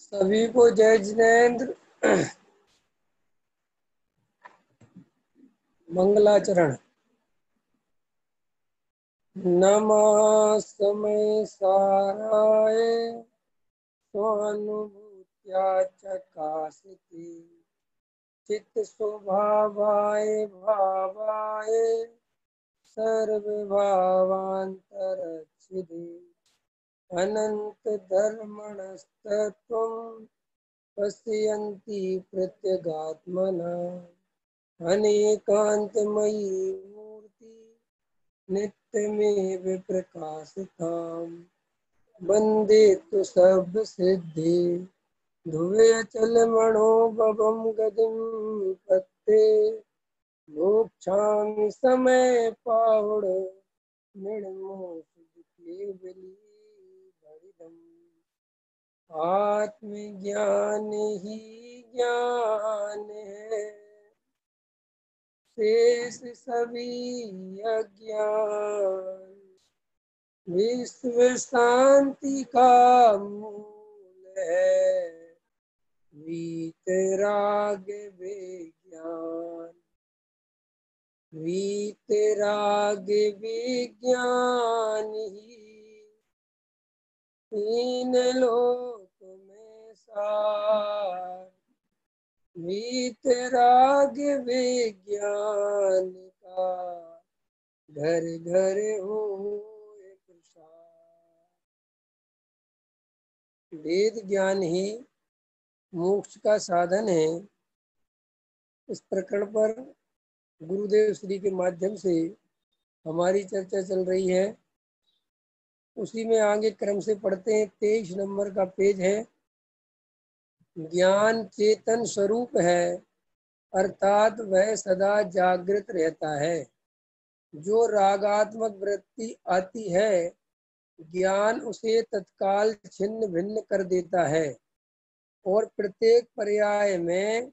सभी को जय जिनेन्द्र। मंगलाचरण। नमः समय साराय स्वानुभूत्या चकासिते चित्त स्वभावाय भावाय सर्वभावान्तरच्छिदे अनंत धर्मणस्तत्त्वं पश्यन्ति प्रत्यगात्मना अनेकान्तमयी मूर्ति नित्यमेव प्रकाशिताम् वन्दे तु सर्वसिद्धि ध्रुवे अचलमणोभवं गतिं पत्ते मोक्षामि समय पाहुड आत्मज्ञान ही ज्ञान है शेष सभी अज्ञान विश्व शांति का मूल है वीतराग विज्ञान वीतराग विज्ञान ही तीन लोक में सार वीतराग विज्ञान का घर घर हो प्रसार। वेद ज्ञान ही मोक्ष का साधन है। इस प्रकरण पर गुरुदेव श्री के माध्यम से हमारी चर्चा चल रही है। उसी में आगे क्रम से पढ़ते हैं। 23 नंबर का पेज है। ज्ञान चेतन स्वरूप है अर्थात वह सदा जागृत रहता है। जो रागात्मक वृत्ति आती है ज्ञान उसे तत्काल छिन्न भिन्न कर देता है और प्रत्येक पर्याय में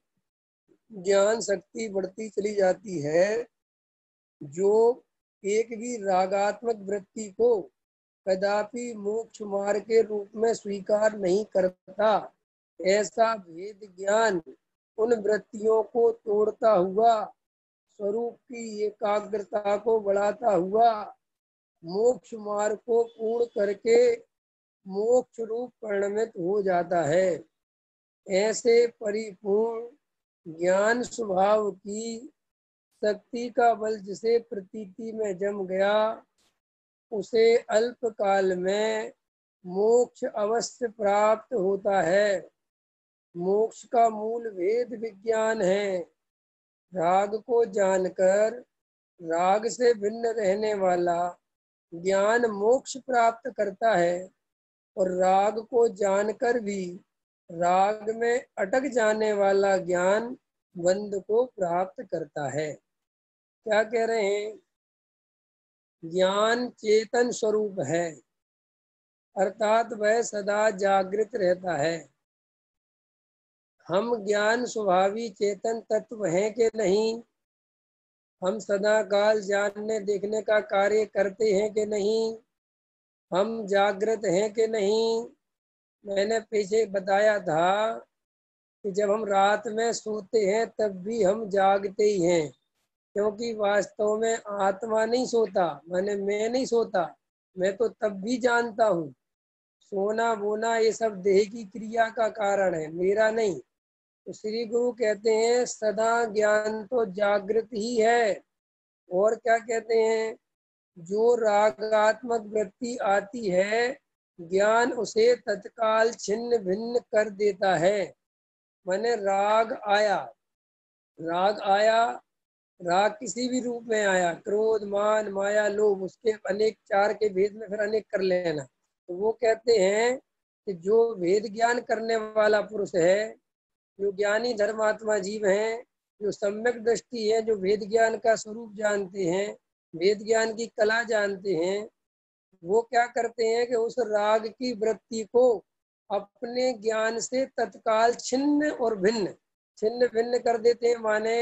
ज्ञान शक्ति बढ़ती चली जाती है। जो एक भी रागात्मक वृत्ति को कदापि मोक्ष मार्ग के रूप में स्वीकार नहीं करता, ऐसा भेद ज्ञान उन वृत्तियों को तोड़ता हुआ स्वरूप की एकाग्रता को बढ़ाता हुआ मोक्ष मार्ग को पूर्ण करके मोक्ष रूप परिणमित हो जाता है। ऐसे परिपूर्ण ज्ञान स्वभाव की शक्ति का बल जिसे प्रतीति में जम गया उसे अल्प काल में मोक्ष अवश्य प्राप्त होता है। मोक्ष का मूल वेद विज्ञान है। राग को जानकर राग से भिन्न रहने वाला ज्ञान मोक्ष प्राप्त करता है और राग को जानकर भी राग में अटक जाने वाला ज्ञान बंध को प्राप्त करता है। क्या कह रहे हैं? ज्ञान चेतन स्वरूप है अर्थात वह सदा जागृत रहता है। हम ज्ञान स्वभावी चेतन तत्व हैं कि नहीं? हम सदा काल जानने देखने का कार्य करते हैं कि नहीं? हम जागृत हैं कि नहीं? मैंने पीछे बताया था कि जब हम रात में सोते हैं तब भी हम जागते ही हैं, क्योंकि वास्तव में आत्मा नहीं सोता, माने मैं नहीं सोता, मैं तो तब भी जानता हूँ। सोना बोना ये सब देह की क्रिया का कारण है, मेरा नहीं। तो श्री गुरु कहते हैं सदा ज्ञान तो जागृत ही है। और क्या कहते हैं? जो रागात्मक वृत्ति आती है ज्ञान उसे तत्काल छिन्न भिन्न कर देता है। माने राग आया, राग किसी भी रूप में आया, क्रोध मान माया लोभ, उसके अनेक चार के भेद में फिर अनेक कर लेना। तो वो कहते हैं कि जो वेद ज्ञान करने वाला पुरुष है, जो ज्ञानी धर्मात्मा जीव हैं, जो सम्यक दृष्टि है, जो वेद ज्ञान का स्वरूप जानते हैं, वेद ज्ञान की कला जानते हैं, वो क्या करते हैं कि उस राग की वृत्ति को अपने ज्ञान से तत्काल छिन्न भिन्न कर देते हैं। माने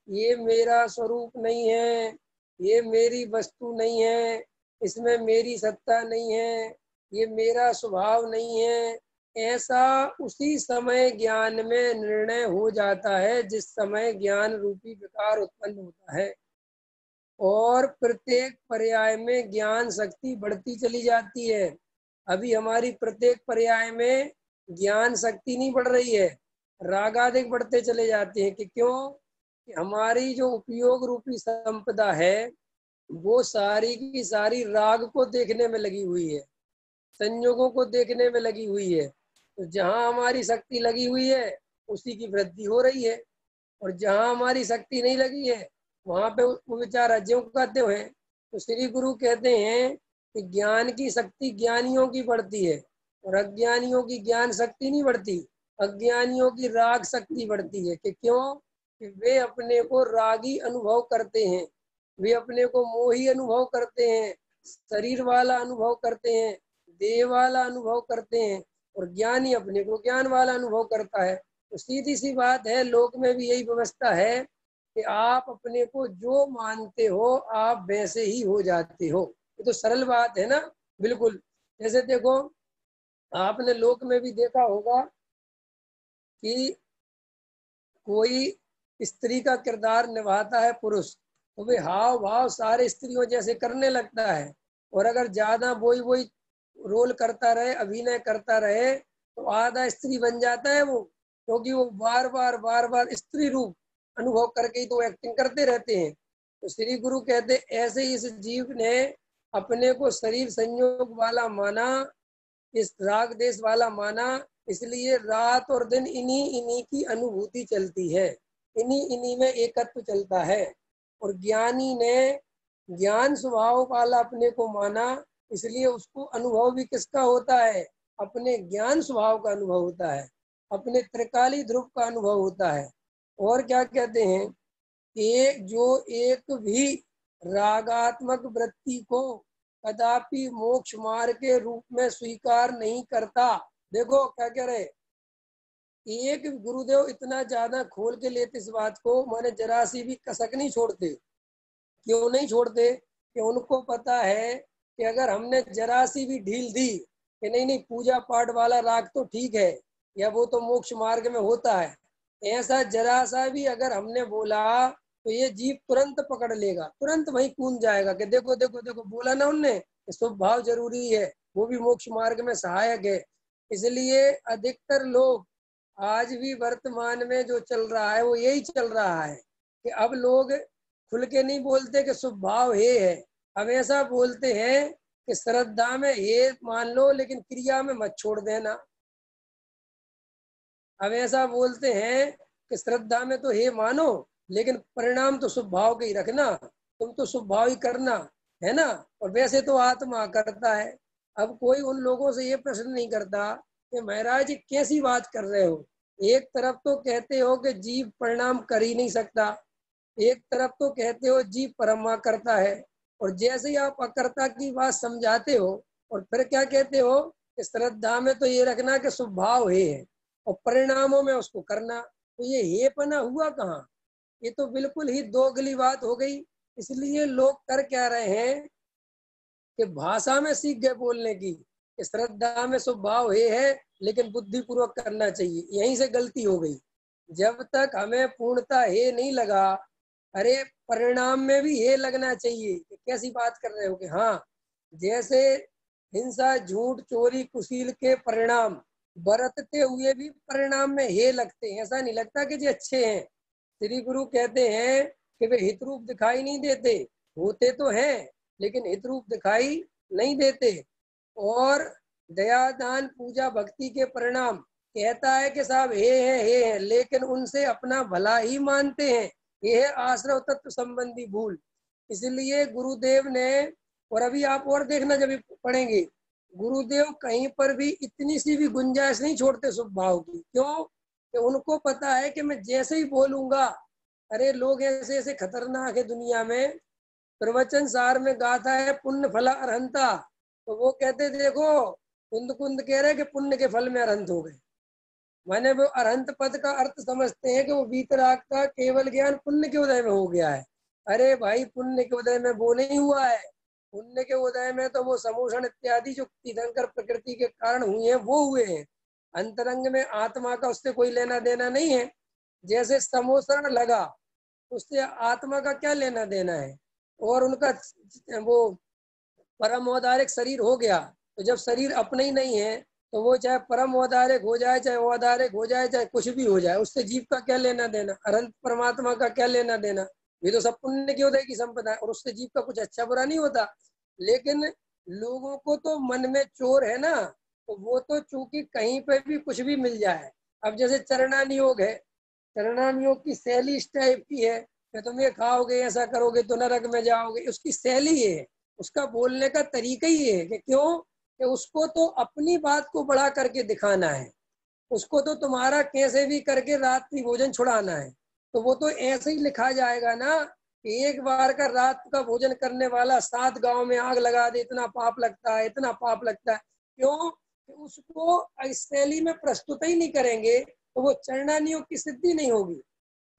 ये मेरा स्वरूप नहीं है, ये मेरी वस्तु नहीं है, इसमें मेरी सत्ता नहीं है, ये मेरा स्वभाव नहीं है, ऐसा उसी समय ज्ञान में निर्णय हो जाता है जिस समय ज्ञान रूपी विकार उत्पन्न होता है। और प्रत्येक पर्याय में ज्ञान शक्ति बढ़ती चली जाती है। अभी हमारी प्रत्येक पर्याय में ज्ञान शक्ति नहीं बढ़ रही है, रागाधिक बढ़ते चले जाते हैं। कि क्यों? कि हमारी जो उपयोग रूपी संपदा है वो सारी की सारी राग को देखने में लगी हुई है, संयोगों को देखने में लगी हुई है। तो जहाँ हमारी शक्ति लगी हुई है उसी की वृद्धि हो रही है, और जहाँ हमारी शक्ति नहीं लगी है वहां पे वो बेचारा ज्यों का त्यों है। तो श्री गुरु कहते हैं कि ज्ञान की शक्ति ज्ञानियों की बढ़ती है और अज्ञानियों की ज्ञान शक्ति नहीं बढ़ती, अज्ञानियों की राग शक्ति बढ़ती है। कि क्यों? कि वे अपने को रागी अनुभव करते हैं, वे अपने को मोही अनुभव करते हैं, शरीर वाला अनुभव करते हैं, देह वाला अनुभव करते हैं, और ज्ञानी अपने को ज्ञान वाला अनुभव करता है। तो सीधी सी बात है, लोक में भी यही व्यवस्था है कि आप अपने को जो मानते हो आप वैसे ही हो जाते हो। ये तो सरल बात है ना, बिल्कुल। जैसे देखो, आपने लोक में भी देखा होगा कि कोई स्त्री का किरदार निभाता है पुरुष, तो वे हाव भाव सारे स्त्रियों जैसे करने लगता है। और अगर ज्यादा वही वही रोल करता रहे, अभिनय करता रहे, तो आधा स्त्री बन जाता है वो, क्योंकि वो बार बार स्त्री रूप अनुभव करके ही तो एक्टिंग करते रहते हैं। तो श्री गुरु कहते ऐसे ही इस जीव ने अपने को शरीर संयोग वाला माना, इस राग देश वाला माना, इसलिए रात और दिन इन्हीं इन्हीं की अनुभूति चलती है, इन्हीं इन्हीं में एकत्व चलता है। और ज्ञानी ने ज्ञान स्वभाव वाला अपने को माना, इसलिए उसको अनुभव भी किसका होता है? अपने ज्ञान स्वभाव का अनुभव होता है, अपने त्रिकाली ध्रुव का अनुभव होता है। और क्या कहते हैं? एक जो एक भी रागात्मक वृत्ति को कदापि मोक्ष मार्ग के रूप में स्वीकार नहीं करता। देखो क्या कह रहे, एक गुरुदेव इतना ज्यादा खोल के लेते इस बात को, माने जरा सी भी कसक नहीं छोड़ते। क्यों नहीं छोड़ते? कि उनको पता है कि अगर हमने जरा सी भी ढील दी कि नहीं नहीं पूजा पाठ वाला राग तो ठीक है, या वो तो मोक्ष मार्ग में होता है, ऐसा जरा सा भी अगर हमने बोला तो ये जीव तुरंत पकड़ लेगा, तुरंत वहीं कूद जाएगा कि देखो देखो देखो, बोला ना उनने, शुभ भाव जरूरी है, वो भी मोक्ष मार्ग में सहायक है। इसलिए अधिकतर लोग आज भी वर्तमान में जो चल रहा है वो यही चल रहा है कि अब लोग खुल के नहीं बोलते कि शुभ भाव हे है, हमेशा बोलते हैं कि श्रद्धा में हे मान लो लेकिन क्रिया में मत छोड़ देना। हमेशा बोलते हैं कि श्रद्धा में तो हे मानो लेकिन परिणाम तो शुभ भाव के ही रखना, तुम तो शुभ भाव ही करना, है ना। और वैसे तो आत्मा करता है। अब कोई उन लोगों से ये प्रश्न नहीं करता कि महाराज कैसी बात कर रहे हो, एक तरफ तो कहते हो कि जीव परिणाम कर ही नहीं सकता, एक तरफ तो कहते हो जीव परमा करता है, और जैसे ही आप अकर्ता की बात समझाते हो और फिर क्या कहते हो कि श्रद्धा में तो ये रखना कि शुभ भाव है और परिणामों में उसको करना। तो ये हेपना हुआ कहाँ? ये तो बिल्कुल ही दोगली बात हो गई। इसलिए लोग कर क्या रहे हैं कि भाषा में सीख गए बोलने की कि श्रद्धा में स्वभाव है लेकिन बुद्धि पूर्वक करना चाहिए। यहीं से गलती हो गई। जब तक हमें पूर्णता हे नहीं लगा, अरे परिणाम में भी हे लगना चाहिए। कि कैसी बात कर रहे हो? कि हाँ, जैसे हिंसा झूठ चोरी कुशील के परिणाम बरतते हुए भी परिणाम में हे लगते हैं, ऐसा नहीं लगता कि जी अच्छे हैं। श्री गुरु कहते हैं कि वे हित रूप दिखाई नहीं देते, होते तो हैं लेकिन हित रूप दिखाई नहीं देते। और दया दान पूजा भक्ति के परिणाम कहता है कि साहब हे है, लेकिन उनसे अपना भला ही मानते हैं। ये है आश्रव तत्व संबंधी भूल। इसलिए गुरुदेव ने, और अभी आप और देखना जब पढ़ेंगे, गुरुदेव कहीं पर भी इतनी सी भी गुंजाइश नहीं छोड़ते शुभ भाव की। क्यों? कि उनको पता है कि मैं जैसे ही बोलूंगा, अरे लोग ऐसे ऐसे खतरनाक है दुनिया में। प्रवचन सार में गाथा है पुण्य फला अरहंता, तो वो कहते देखो कुंद कुंद कह रहे कि पुण्य के फल में अरहंत हो गए। माने वो अरहंत पद का अर्थ समझते हैं कि वो वीतराग का केवल ज्ञान पुण्य के उदय में हो गया है। अरे भाई पुण्य के उदय में वो नहीं हुआ है। पुण्य के उदय में तो वो समोषण इत्यादि जो तीर्थंकर प्रकृति के कारण हुए हैं वो हुए हैं। अंतरंग में आत्मा का उससे कोई लेना देना नहीं है। जैसे समोषण लगा उससे आत्मा का क्या लेना देना है। और उनका वो परम औदारिक शरीर हो गया तो जब शरीर अपने ही नहीं है तो वो चाहे परम औदारिक हो जाए चाहे औदारिक हो जाए चाहे कुछ भी हो जाए उससे जीव का क्या लेना देना। अनंत परमात्मा का क्या लेना देना। ये तो सब पुण्य के उदय की संपदा है और उससे जीव का कुछ अच्छा बुरा नहीं होता। लेकिन लोगों को तो मन में चोर है ना, तो वो तो चूंकि कहीं पे भी कुछ भी मिल जाए। अब जैसे चरणानियोग है, चरणानियोग की शैली इस टाइप की है कि तुम ये खाओगे ऐसा करोगे तो नरक में जाओगे। उसकी शैली ये है, उसका बोलने का तरीका ही है कि क्यों कि उसको तो अपनी बात को बढ़ा करके दिखाना है। उसको तो तुम्हारा कैसे भी करके रात्रि भोजन छुड़ाना है। तो वो तो ऐसे ही लिखा जाएगा ना कि एक बार का रात का भोजन करने वाला 7 गांव में आग लगा दे, इतना पाप लगता है, इतना पाप लगता है। क्यों कि उसको इस शैली में प्रस्तुत ही नहीं करेंगे तो वो चरणानियों की सिद्धि नहीं होगी।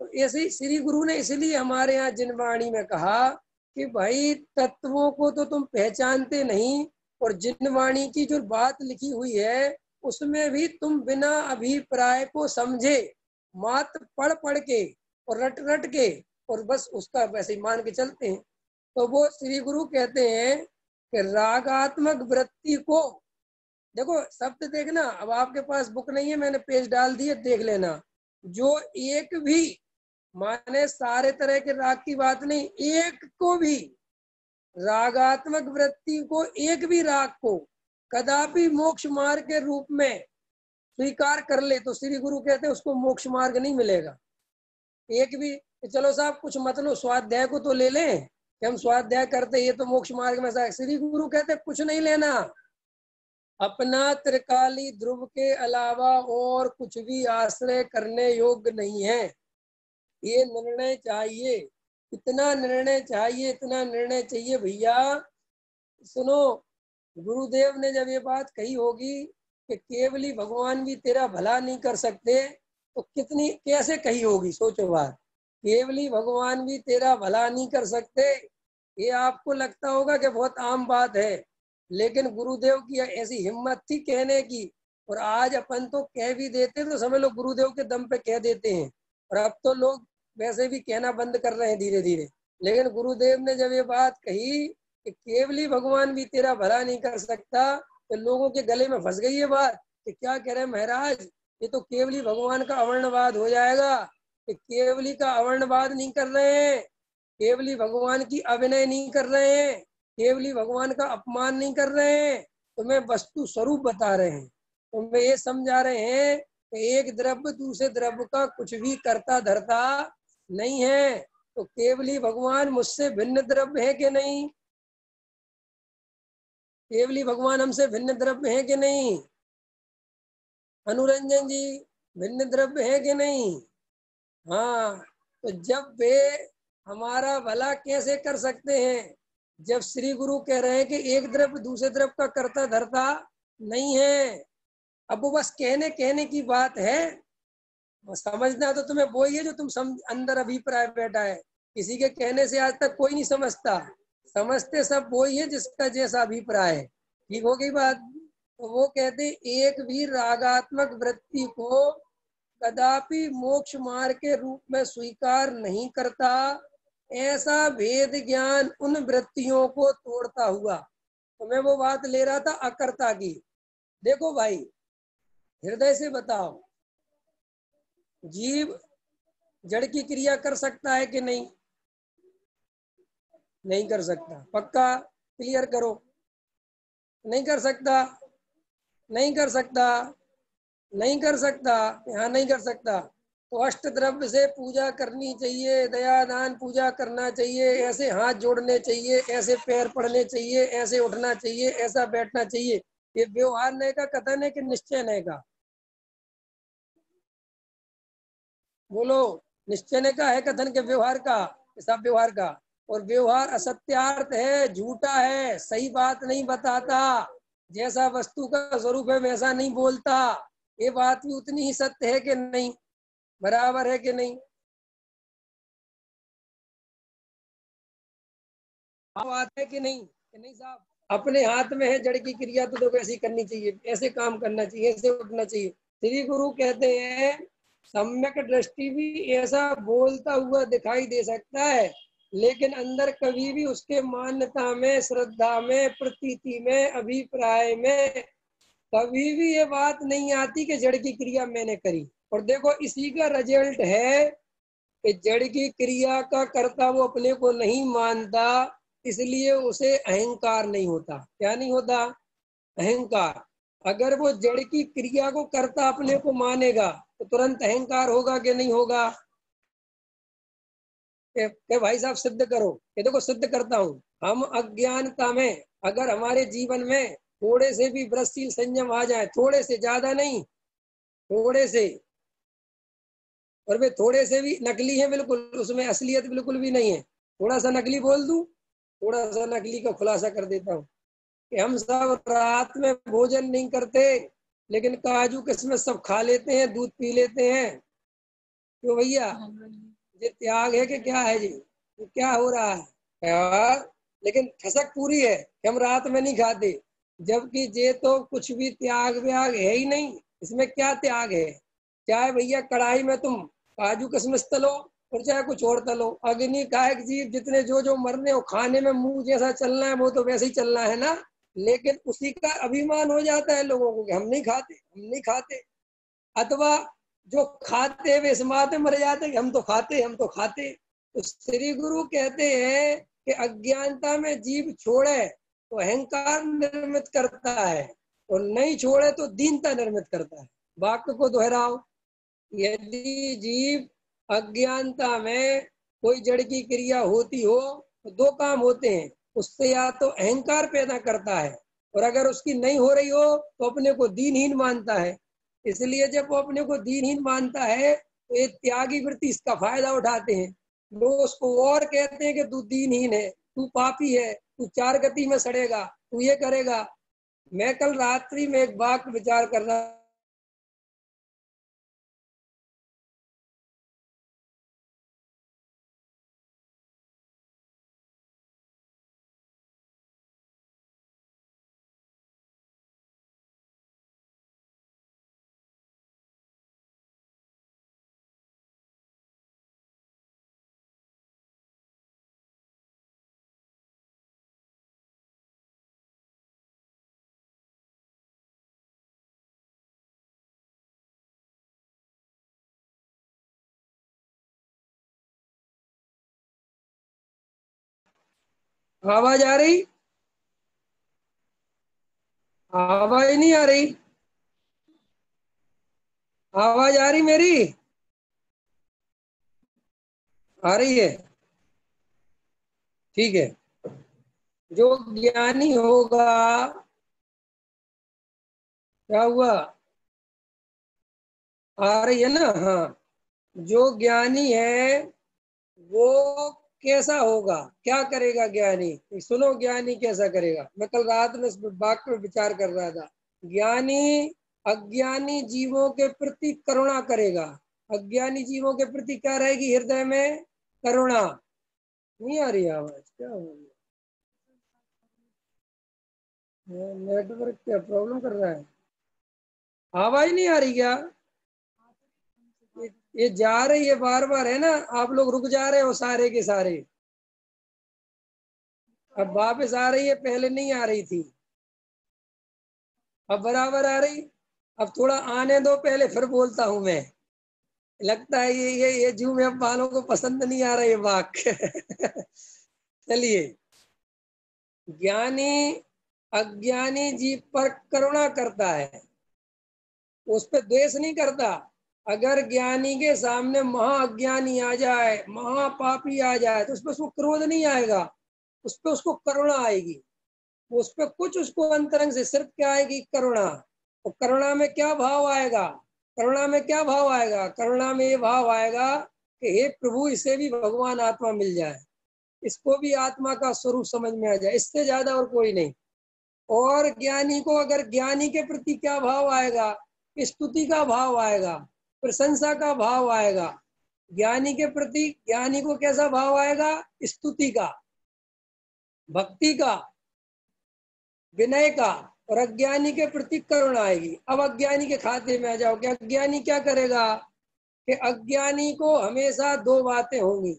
तो ऐसे ही श्री गुरु ने इसलिए हमारे यहाँ जिनवाणी में कहा कि भाई तत्वों को तो तुम पहचानते नहीं और जिनवाणी की जो बात लिखी हुई है उसमें भी तुम बिना अभिप्राय को समझे मात्र पढ़ पढ़ के और रट रट के और बस उसका वैसे ही मान के चलते हैं। तो वो श्री गुरु कहते हैं कि रागात्मक वृत्ति को देखो शब्द देखना। अब आपके पास बुक नहीं है, मैंने पेज डाल दिए, देख लेना। जो एक भी माने सारे तरह के राग की बात नहीं, एक को भी रागात्मक वृत्ति को एक भी राग को कदापि मोक्ष मार्ग के रूप में स्वीकार कर ले तो श्री गुरु कहते हैं उसको मोक्ष मार्ग नहीं मिलेगा। एक भी चलो साहब कुछ मतलब स्वाध्याय को तो ले लें कि हम स्वाध्याय करते ये तो मोक्ष मार्ग में श्री गुरु कहते कुछ नहीं लेना। अपना त्रिकाली ध्रुव के अलावा और कुछ भी आश्रय करने योग्य नहीं है। ये निर्णय चाहिए, इतना निर्णय चाहिए, इतना निर्णय चाहिए भैया। सुनो, गुरुदेव ने जब ये बात कही होगी कि केवली भगवान भी तेरा भला नहीं कर सकते तो कितनी कैसे कही होगी, सोचो बात। केवली भगवान भी तेरा भला नहीं कर सकते, ये आपको लगता होगा कि बहुत आम बात है, लेकिन गुरुदेव की ऐसी हिम्मत थी कहने की। और आज अपन तो कह भी देते तो समझ लो गुरुदेव के दम पे कह देते हैं। और अब तो लोग वैसे भी कहना बंद कर रहे हैं धीरे धीरे। लेकिन गुरुदेव ने जब ये बात कही कि केवली भगवान भी तेरा भला नहीं कर सकता तो लोगों के गले में फंस गई ये बात कि क्या कह रहे हैं महाराज, ये तो केवली भगवान का अवर्णवाद हो जाएगा। कि केवली का अवर्णवाद नहीं कर रहे हैं, केवली भगवान की अभिनय नहीं कर रहे हैं, केवली भगवान का अपमान नहीं कर रहे हैं, तुम्हें वस्तु स्वरूप बता रहे हैं। तुम्हें ये समझा रहे हैं कि एक द्रव्य दूसरे द्रव्य का कुछ भी करता धरता नहीं है। तो केवली भगवान मुझसे भिन्न द्रव्य है कि नहीं, केवली भगवान हमसे भिन्न द्रव्य है कि नहीं, अनुरंजन जी भिन्न द्रव्य है कि नहीं। हाँ, तो जब वे हमारा भला कैसे कर सकते हैं जब श्री गुरु कह रहे हैं कि एक द्रव्य दूसरे द्रव्य का करता धरता नहीं है। अब वो बस कहने कहने की बात है, समझना तो तुम्हें वो ही है जो तुम अंदर अभिप्राय बैठा है। किसी के कहने से आज तक कोई नहीं समझता, समझते सब वो ही है जिसका जैसा अभिप्राय है। ठीक हो गई बात। तो वो कहते एक भी रागात्मक वृत्ति को कदापि मोक्ष मार्ग के रूप में स्वीकार नहीं करता। ऐसा भेद ज्ञान उन वृत्तियों को तोड़ता हुआ। तो मैं वो बात ले रहा था अकर्ता की। देखो भाई हृदय से बताओ, जीव जड़ की क्रिया कर सकता है कि नहीं, नहीं कर सकता। पक्का क्लियर करो, नहीं कर सकता, नहीं कर सकता, नहीं कर सकता, यहाँ नहीं कर सकता। तो अष्ट द्रव्य से पूजा करनी चाहिए, दया दान पूजा करना चाहिए, ऐसे हाथ जोड़ने चाहिए, ऐसे पैर पड़ने चाहिए, ऐसे उठना चाहिए, ऐसा बैठना चाहिए। ये व्यवहार नहीं का कथन है कि निश्चय नहीं का, बोलो। निश्चय नहीं का है कथन के व्यवहार का, सब व्यवहार का। और व्यवहार असत्यार्थ है, झूठा है, सही बात नहीं बताता, जैसा वस्तु का स्वरूप है वैसा नहीं बोलता। ये बात भी उतनी ही सत्य है कि नहीं? बराबर है कि नहीं? बात है कि नहीं साहब? अपने हाथ में है जड़ की क्रिया, तो देखो ऐसी करनी चाहिए, ऐसे काम करना चाहिए, ऐसे उठना चाहिए। श्री गुरु कहते हैं सम्यक दृष्टि भी ऐसा बोलता हुआ दिखाई दे सकता है, लेकिन अंदर कभी भी उसके मान्यता में, श्रद्धा में, प्रतीति में, अभिप्राय में कभी भी ये बात नहीं आती कि जड़ की क्रिया मैंने करी। और देखो इसी का रिजल्ट है कि जड़ की क्रिया का कर्ता वो अपने को नहीं मानता, इसलिए उसे अहंकार नहीं होता। क्या नहीं होता? अहंकार। अगर वो जड़ की क्रिया को कर्ता अपने को मानेगा तो तुरंत अहंकार होगा कि नहीं होगा? के भाई साहब सिद्ध करो। ये देखो सिद्ध करता हूँ। हम अज्ञानता में अगर हमारे जीवन में थोड़े से भी व्रतशील संयम आ जाए, थोड़े से, ज्यादा नहीं, थोड़े से, और वे थोड़े से भी नकली है बिल्कुल, उसमें असलियत बिल्कुल भी नहीं है। थोड़ा सा नकली बोल दूं, थोड़ा सा नकली का खुलासा कर देता हूँ कि हम सब रात में भोजन नहीं करते, लेकिन काजू किशमिश सब खा लेते हैं, दूध पी लेते हैं। क्यों भैया? ये त्याग है कि क्या है जी? ये क्या हो रहा है यार? लेकिन ठसक पूरी है कि हम रात में नहीं खाते, जबकि ये तो कुछ भी त्याग व्याग है ही नहीं। इसमें क्या त्याग है? चाहे भैया कढ़ाई में तुम काजू किशमिश तलो और चाहे कुछ और तलो, अग्नि कायक जीव जितने जो जो मरने हो, खाने में मुंह जैसा चलना है वो तो वैसे ही चलना है ना। लेकिन उसी का अभिमान हो जाता है लोगों को कि हम नहीं खाते, हम नहीं खाते। अथवा जो खाते वे इस बात में मर जाते कि हम तो खाते, हम तो खाते। तो श्री गुरु कहते हैं कि अज्ञानता में जीव छोड़े तो अहंकार निर्मित करता है, और नहीं छोड़े तो दीनता निर्मित करता है। वाक्य को दोहराओ। यदि जीव अज्ञानता में कोई जड़ की क्रिया होती हो तो दो काम होते हैं, उससे या तो अहंकार पैदा करता है, और अगर उसकी नहीं हो रही हो तो अपने को दीनहीन मानता है। इसलिए जब वो अपने को दीनहीन मानता है तो ये त्यागी वृत्ति इसका फायदा उठाते हैं। लोग उसको और कहते हैं कि तू दीनहीन है, तू पापी है, तू चार गति में सड़ेगा, तू ये करेगा। मैं कल रात्रि में एक बात विचार कर रहा। आवाज आ रही? आवाज नहीं आ रही? आवाज आ रही मेरी? आ रही है? ठीक है। जो ज्ञानी होगा, क्या हुआ? आ रही है ना? हाँ। जो ज्ञानी है वो कैसा होगा, क्या करेगा ज्ञानी? सुनो ज्ञानी कैसा करेगा। मैं कल रात में इस बात पर विचार कर रहा था। ज्ञानी अज्ञानी जीवों के प्रति करुणा करेगा। अज्ञानी जीवों के प्रति क्या रहेगी हृदय में? करुणा। नहीं आ रही आवाज? क्या हो गया? नेटवर्क क्या प्रॉब्लम कर रहा है? आवाज नहीं आ रही क्या? ये जा रही है बार बार, है ना? आप लोग रुक जा रहे हो सारे के सारे। अब वापस आ रही है, पहले नहीं आ रही थी, अब बराबर आ रही। अब थोड़ा आने दो पहले, फिर बोलता हूं मैं। लगता है ये जू में अब वालों को पसंद नहीं आ रहा ये वाक्य। चलिए। ज्ञानी अज्ञानी जीव पर करुणा करता है, उस पर द्वेष नहीं करता। अगर ज्ञानी के सामने महाअज्ञानी आ जाए, महापापी आ जाए, तो उस पर उसको क्रोध नहीं आएगा, उस पर उसको करुणा आएगी। उस पर कुछ उसको अंतरंग से सिर्फ क्या आएगी? करुणा। और करुणा में क्या भाव आएगा? करुणा में क्या भाव आएगा? करुणा में ये भाव आएगा कि हे प्रभु, इसे भी भगवान आत्मा मिल जाए। इसको भी आत्मा का स्वरूप समझ में आ जाए, इससे ज्यादा और कोई नहीं। और ज्ञानी को, अगर ज्ञानी के प्रति क्या भाव आएगा, स्तुति का भाव आएगा, प्रशंसा का भाव आएगा। ज्ञानी के प्रति, ज्ञानी को कैसा भाव आएगा, स्तुति का, भक्ति का, विनय का। और अज्ञानी के प्रति करुणा आएगी। अब अज्ञानी के खाते में आ जाओ कि अज्ञानी क्या करेगा, कि अज्ञानी को हमेशा दो बातें होंगी।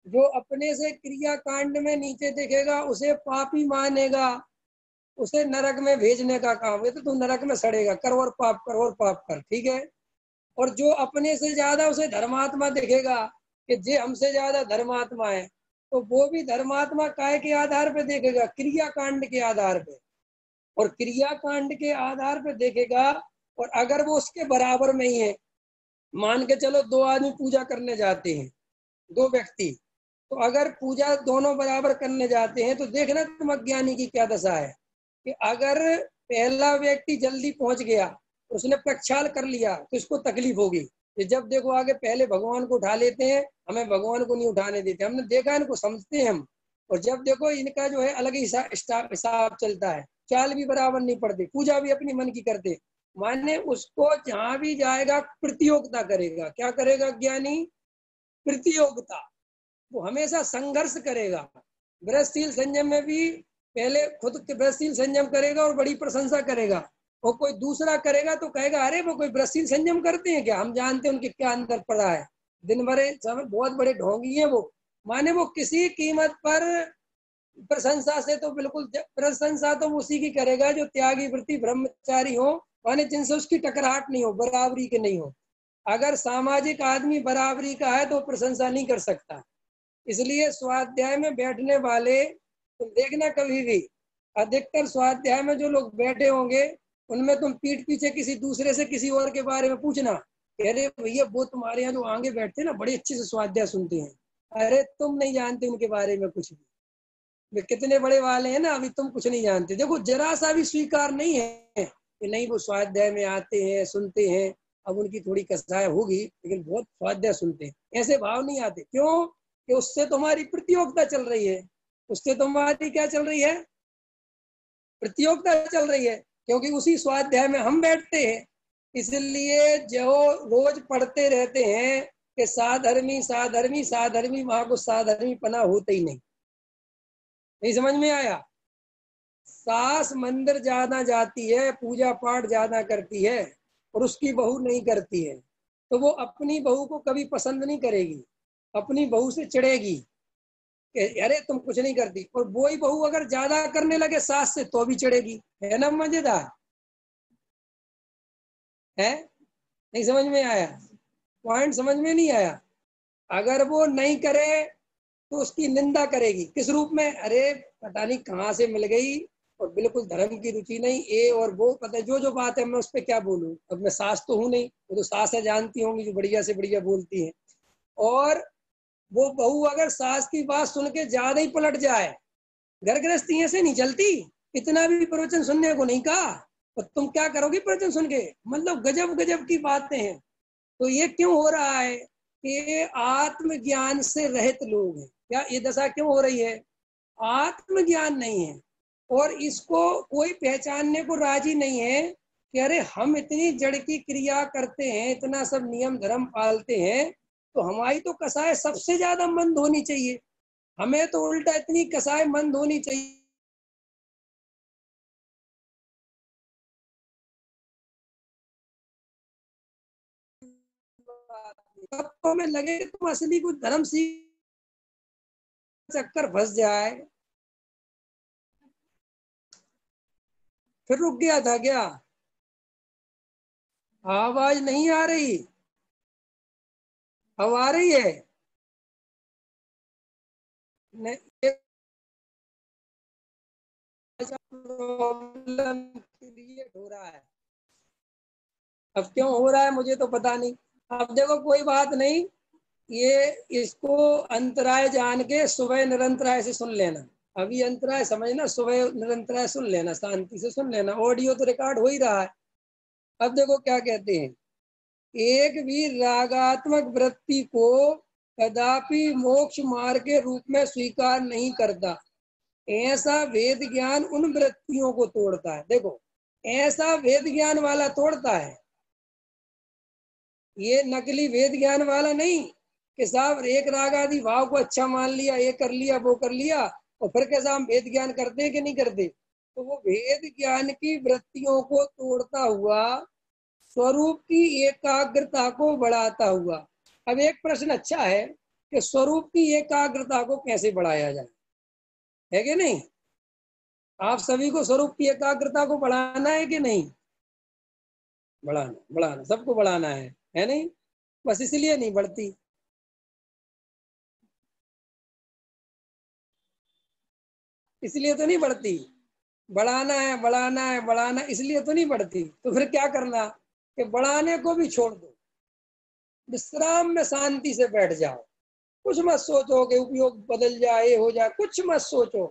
जो अपने से क्रिया कांड में नीचे देखेगा उसे पापी मानेगा, उसे नरक में भेजने का काम है, तो तू नरक में सड़ेगा, कर और पाप कर और पाप कर, ठीक है। और जो अपने से ज्यादा उसे धर्मात्मा देखेगा कि जे हमसे ज्यादा धर्मात्मा है, तो वो भी धर्मात्मा काय के आधार पे देखेगा, क्रिया कांड के आधार पे। और क्रिया कांड के आधार पे देखेगा। और अगर वो उसके बराबर में ही है, मान के चलो दो आदमी पूजा करने जाते हैं, दो व्यक्ति, तो अगर पूजा दोनों बराबर करने जाते हैं, तो देखना तुम अज्ञानी की क्या दशा है कि अगर पहला व्यक्ति जल्दी पहुंच गया, उसने प्रक्षाल कर लिया, तो इसको तकलीफ होगी कि जब देखो आगे पहले भगवान को उठा लेते हैं, हमें भगवान को नहीं उठाने देते। हमने देखा, इनको समझते हैं हम। और जब देखो इनका जो है अलग ही हिसाब चलता है, चाल भी बराबर नहीं पड़ती, पूजा भी अपनी मन की करते। माने उसको जहां भी जाएगा प्रतियोगिता करेगा। क्या करेगा ज्ञानी, प्रतियोगिता। वो हमेशा संघर्ष करेगा। ब्रजशील संयम में भी पहले खुद ब्रजशील संयम करेगा और बड़ी प्रशंसा करेगा। और कोई दूसरा करेगा तो कहेगा अरे वो कोई ब्रजशील संयम करते हैं क्या, हम जानते हैं उनके क्या अंदर पड़ा है, दिन भर बहुत बड़े ढोंगी हैं वो। माने वो किसी कीमत पर प्रशंसा से तो बिल्कुल, प्रशंसा तो उसी की करेगा जो त्यागी वृत्ति ब्रह्मचारी हो, माने जिनसे उसकी टकराहट नहीं हो, बराबरी के नहीं हो। अगर सामाजिक आदमी बराबरी का है तो प्रशंसा नहीं कर सकता। इसलिए स्वाध्याय में बैठने वाले, तुम देखना कभी भी अधिकतर स्वाध्याय में जो लोग बैठे होंगे, उनमें तुम पीठ पीछे किसी दूसरे से किसी और के बारे में पूछना, अरे भैया वो तुम्हारे यहाँ जो आगे बैठते ना बड़े अच्छे से स्वाध्याय सुनते हैं, अरे तुम नहीं जानते उनके बारे में कुछ भी, वे कितने बड़े वाले हैं ना, अभी तुम कुछ नहीं जानते। देखो जरा सा भी स्वीकार नहीं है कि नहीं वो स्वाध्याय में आते हैं सुनते हैं, अब उनकी थोड़ी कसाय होगी लेकिन बहुत स्वाध्याय सुनते हैं, ऐसे भाव नहीं आते। क्यों, कि उससे तुम्हारी प्रतियोगिता चल रही है, उससे तुम्हारी क्या चल रही है, प्रतियोगिता चल रही है। क्योंकि उसी स्वाध्याय में हम बैठते हैं, इसलिए जो रोज पढ़ते रहते हैं कि साधर्मी साधर्मी साधर्मी, वहां को साधर्मी पना होता ही नहीं। नहीं समझ में आया। सास मंदिर ज्यादा जाती है, पूजा पाठ ज्यादा करती है, और उसकी बहू नहीं करती है, तो वो अपनी बहू को कभी पसंद नहीं करेगी, अपनी बहू से चिढ़ेगी कि अरे तुम कुछ नहीं करती। और वो ही बहू अगर ज्यादा करने लगे सास से तो भी चिढ़ेगी। है ना मजेदार, है। नहीं समझ में आया, पॉइंट समझ में नहीं आया। अगर वो नहीं करे तो उसकी निंदा करेगी, किस रूप में, अरे पता नहीं कहाँ से मिल गई और बिल्कुल धर्म की रुचि नहीं, ये और वो, पता है जो जो बात है मैं उस पर क्या बोलूं, अब मैं सास तो हूं नहीं, वो तो सास है जानती होंगी जो बढ़िया से बढ़िया बोलती है। और वो बहू अगर सास की बात सुन के ज्यादा ही पलट जाए, घर गृहस्थी ऐसे नहीं चलती, इतना भी प्रवचन सुनने को नहीं कहा और तुम क्या करोगे प्रवचन सुन के, मतलब गजब गजब की बातें हैं। तो ये क्यों हो रहा है कि आत्मज्ञान से रहित लोग हैं, क्या ये दशा क्यों हो रही है, आत्मज्ञान नहीं है। और इसको कोई पहचानने को राजी नहीं है कि अरे हम इतनी जड़ की क्रिया करते हैं, इतना सब नियम धर्म पालते हैं, तो हमारी तो कसाय सबसे ज्यादा मंद होनी चाहिए, हमें तो उल्टा इतनी कसाय मंद होनी चाहिए। तब तो हमें लगे कि तुम असली कुछ धर्म सीख, चक्कर फंस जाए। फिर रुक गया था क्या, आवाज नहीं आ रही, अब आ रही है, नहीं प्रॉब्लम क्रिएट हो रहा है। अब क्यों हो रहा है मुझे तो पता नहीं। अब देखो कोई बात नहीं, ये इसको अंतराय जान के सुबह निरंतराय से सुन लेना। अभी अंतराय समझना, सुबह निरंतराय सुन लेना, शांति से सुन लेना, ऑडियो तो रिकॉर्ड हो ही रहा है। अब देखो क्या कहते हैं, एक भी रागात्मक वृत्ति को कदापि मोक्ष मार्ग के रूप में स्वीकार नहीं करता। ऐसा वेद ज्ञान उन वृत्तियों को तोड़ता है। देखो, ऐसा वेद ज्ञान वाला तोड़ता है, ये नकली वेद ज्ञान वाला नहीं कि साहब एक राग आदि भाव को अच्छा मान लिया, ये कर लिया, वो कर लिया, और फिर कैसा हम वेद ज्ञान करते हैं कि नहीं करते। तो वो वेद ज्ञान की वृत्तियों को तोड़ता हुआ स्वरूप की एकाग्रता को बढ़ाता हुआ। अब एक प्रश्न अच्छा है कि स्वरूप की एकाग्रता को कैसे बढ़ाया जाए, है कि नहीं। आप सभी को स्वरूप की एकाग्रता को बढ़ाना है कि नहीं। बढ़ाना, बढ़ाना, सबको बढ़ाना है नहीं। बस इसलिए नहीं बढ़ती, इसलिए तो नहीं बढ़ती। बढ़ाना है, बढ़ाना है, बढ़ाना, इसलिए तो नहीं बढ़ती। तो फिर क्या करना कि बढ़ाने को भी छोड़ दो, विश्राम में शांति से बैठ जाओ। कुछ मत सोचो कि उपयोग बदल जाए, ये हो जाए, कुछ मत सोचो,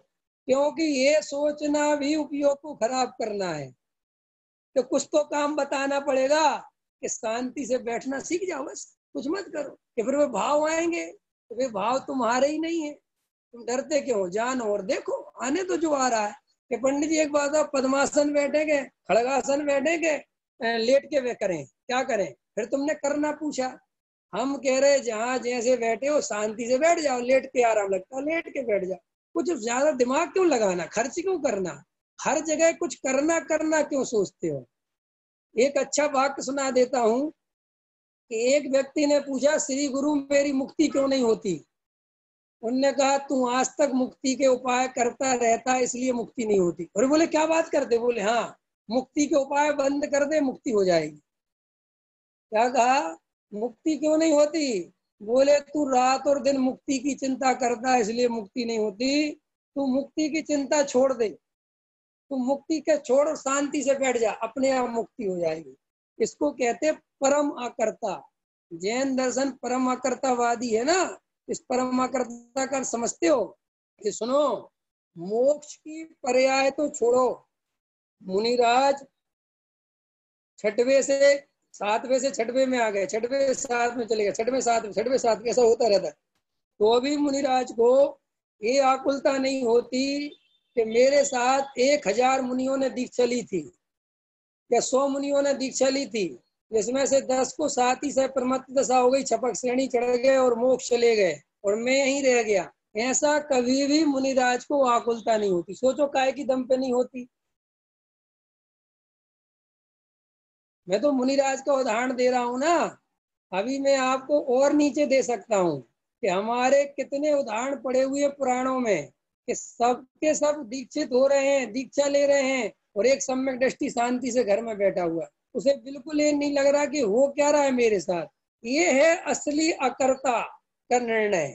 क्योंकि ये सोचना भी उपयोग को खराब करना है। तो कुछ तो काम बताना पड़ेगा कि शांति से बैठना सीख जाओ, बस कुछ मत करो। कि फिर वे भाव आएंगे, तो वे भाव तुम्हारे ही नहीं है, तुम डरते क्यों। जानो और देखो, आने तो जो आ रहा है। कि पंडित जी एक बात है, पद्मासन बैठेंगे, खड़गासन बैठेंगे, लेट के वे करें, क्या करें। फिर तुमने करना पूछा, हम कह रहे जहाँ जैसे बैठे हो शांति से बैठ जाओ, लेट के आराम लगता है लेट के बैठ जाओ। कुछ ज्यादा दिमाग क्यों लगाना, खर्च क्यों करना, हर जगह कुछ करना करना क्यों सोचते हो। एक अच्छा वाक्य सुना देता हूँ कि एक व्यक्ति ने पूछा, श्री गुरु मेरी मुक्ति क्यों नहीं होती। उनने कहा, तू आज तक मुक्ति के उपाय करता रहता इसलिए मुक्ति नहीं होती। और बोले क्या बात करते, बोले हाँ, मुक्ति के उपाय बंद कर दे मुक्ति हो जाएगी। क्या कहा, मुक्ति क्यों नहीं होती। बोले तू रात और दिन मुक्ति की चिंता करता है इसलिए मुक्ति नहीं होती। तू मुक्ति की चिंता छोड़ दे, तू मुक्ति के छोड़ और शांति से बैठ जा, अपने आप मुक्ति हो जाएगी। इसको कहते परम आकर्ता। जैन दर्शन परम आकर्तावादी है ना। इस परम आकर्ता का समझते हो कि सुनो, मोक्ष की पर्याय तो छोड़ो। मुनिराज छठवे से सातवें से छठवे में आ गए, छठवे सात में चले गए, छठवे सात, छठवे सात, ऐसा होता रहता है। तो भी मुनिराज को ये आकुलता नहीं होती कि मेरे साथ 1000 मुनियों ने दीक्षा ली थी या 100 मुनियों ने दीक्षा ली थी, जिसमें से 10 को साथ ही से प्रमत्त दशा हो गई, छपक श्रेणी चढ़ गए और मोक्ष चले गए, और मैं यहीं रह गया। ऐसा कभी भी मुनिराज को आकुलता नहीं होती। सोचो काय की दम पे नहीं होती। मैं तो मुनिराज का उदाहरण दे रहा हूं ना। अभी मैं आपको और नीचे दे सकता हूँ कि हमारे कितने उदाहरण पड़े हुए पुराणों में कि सब के सब दीक्षित हो रहे हैं, दीक्षा ले रहे हैं, और एक सम्यक दृष्टि शांति से घर में बैठा हुआ, उसे बिल्कुल ये नहीं लग रहा कि हो क्या रहा है मेरे साथ। ये है असली अकर्ता का निर्णय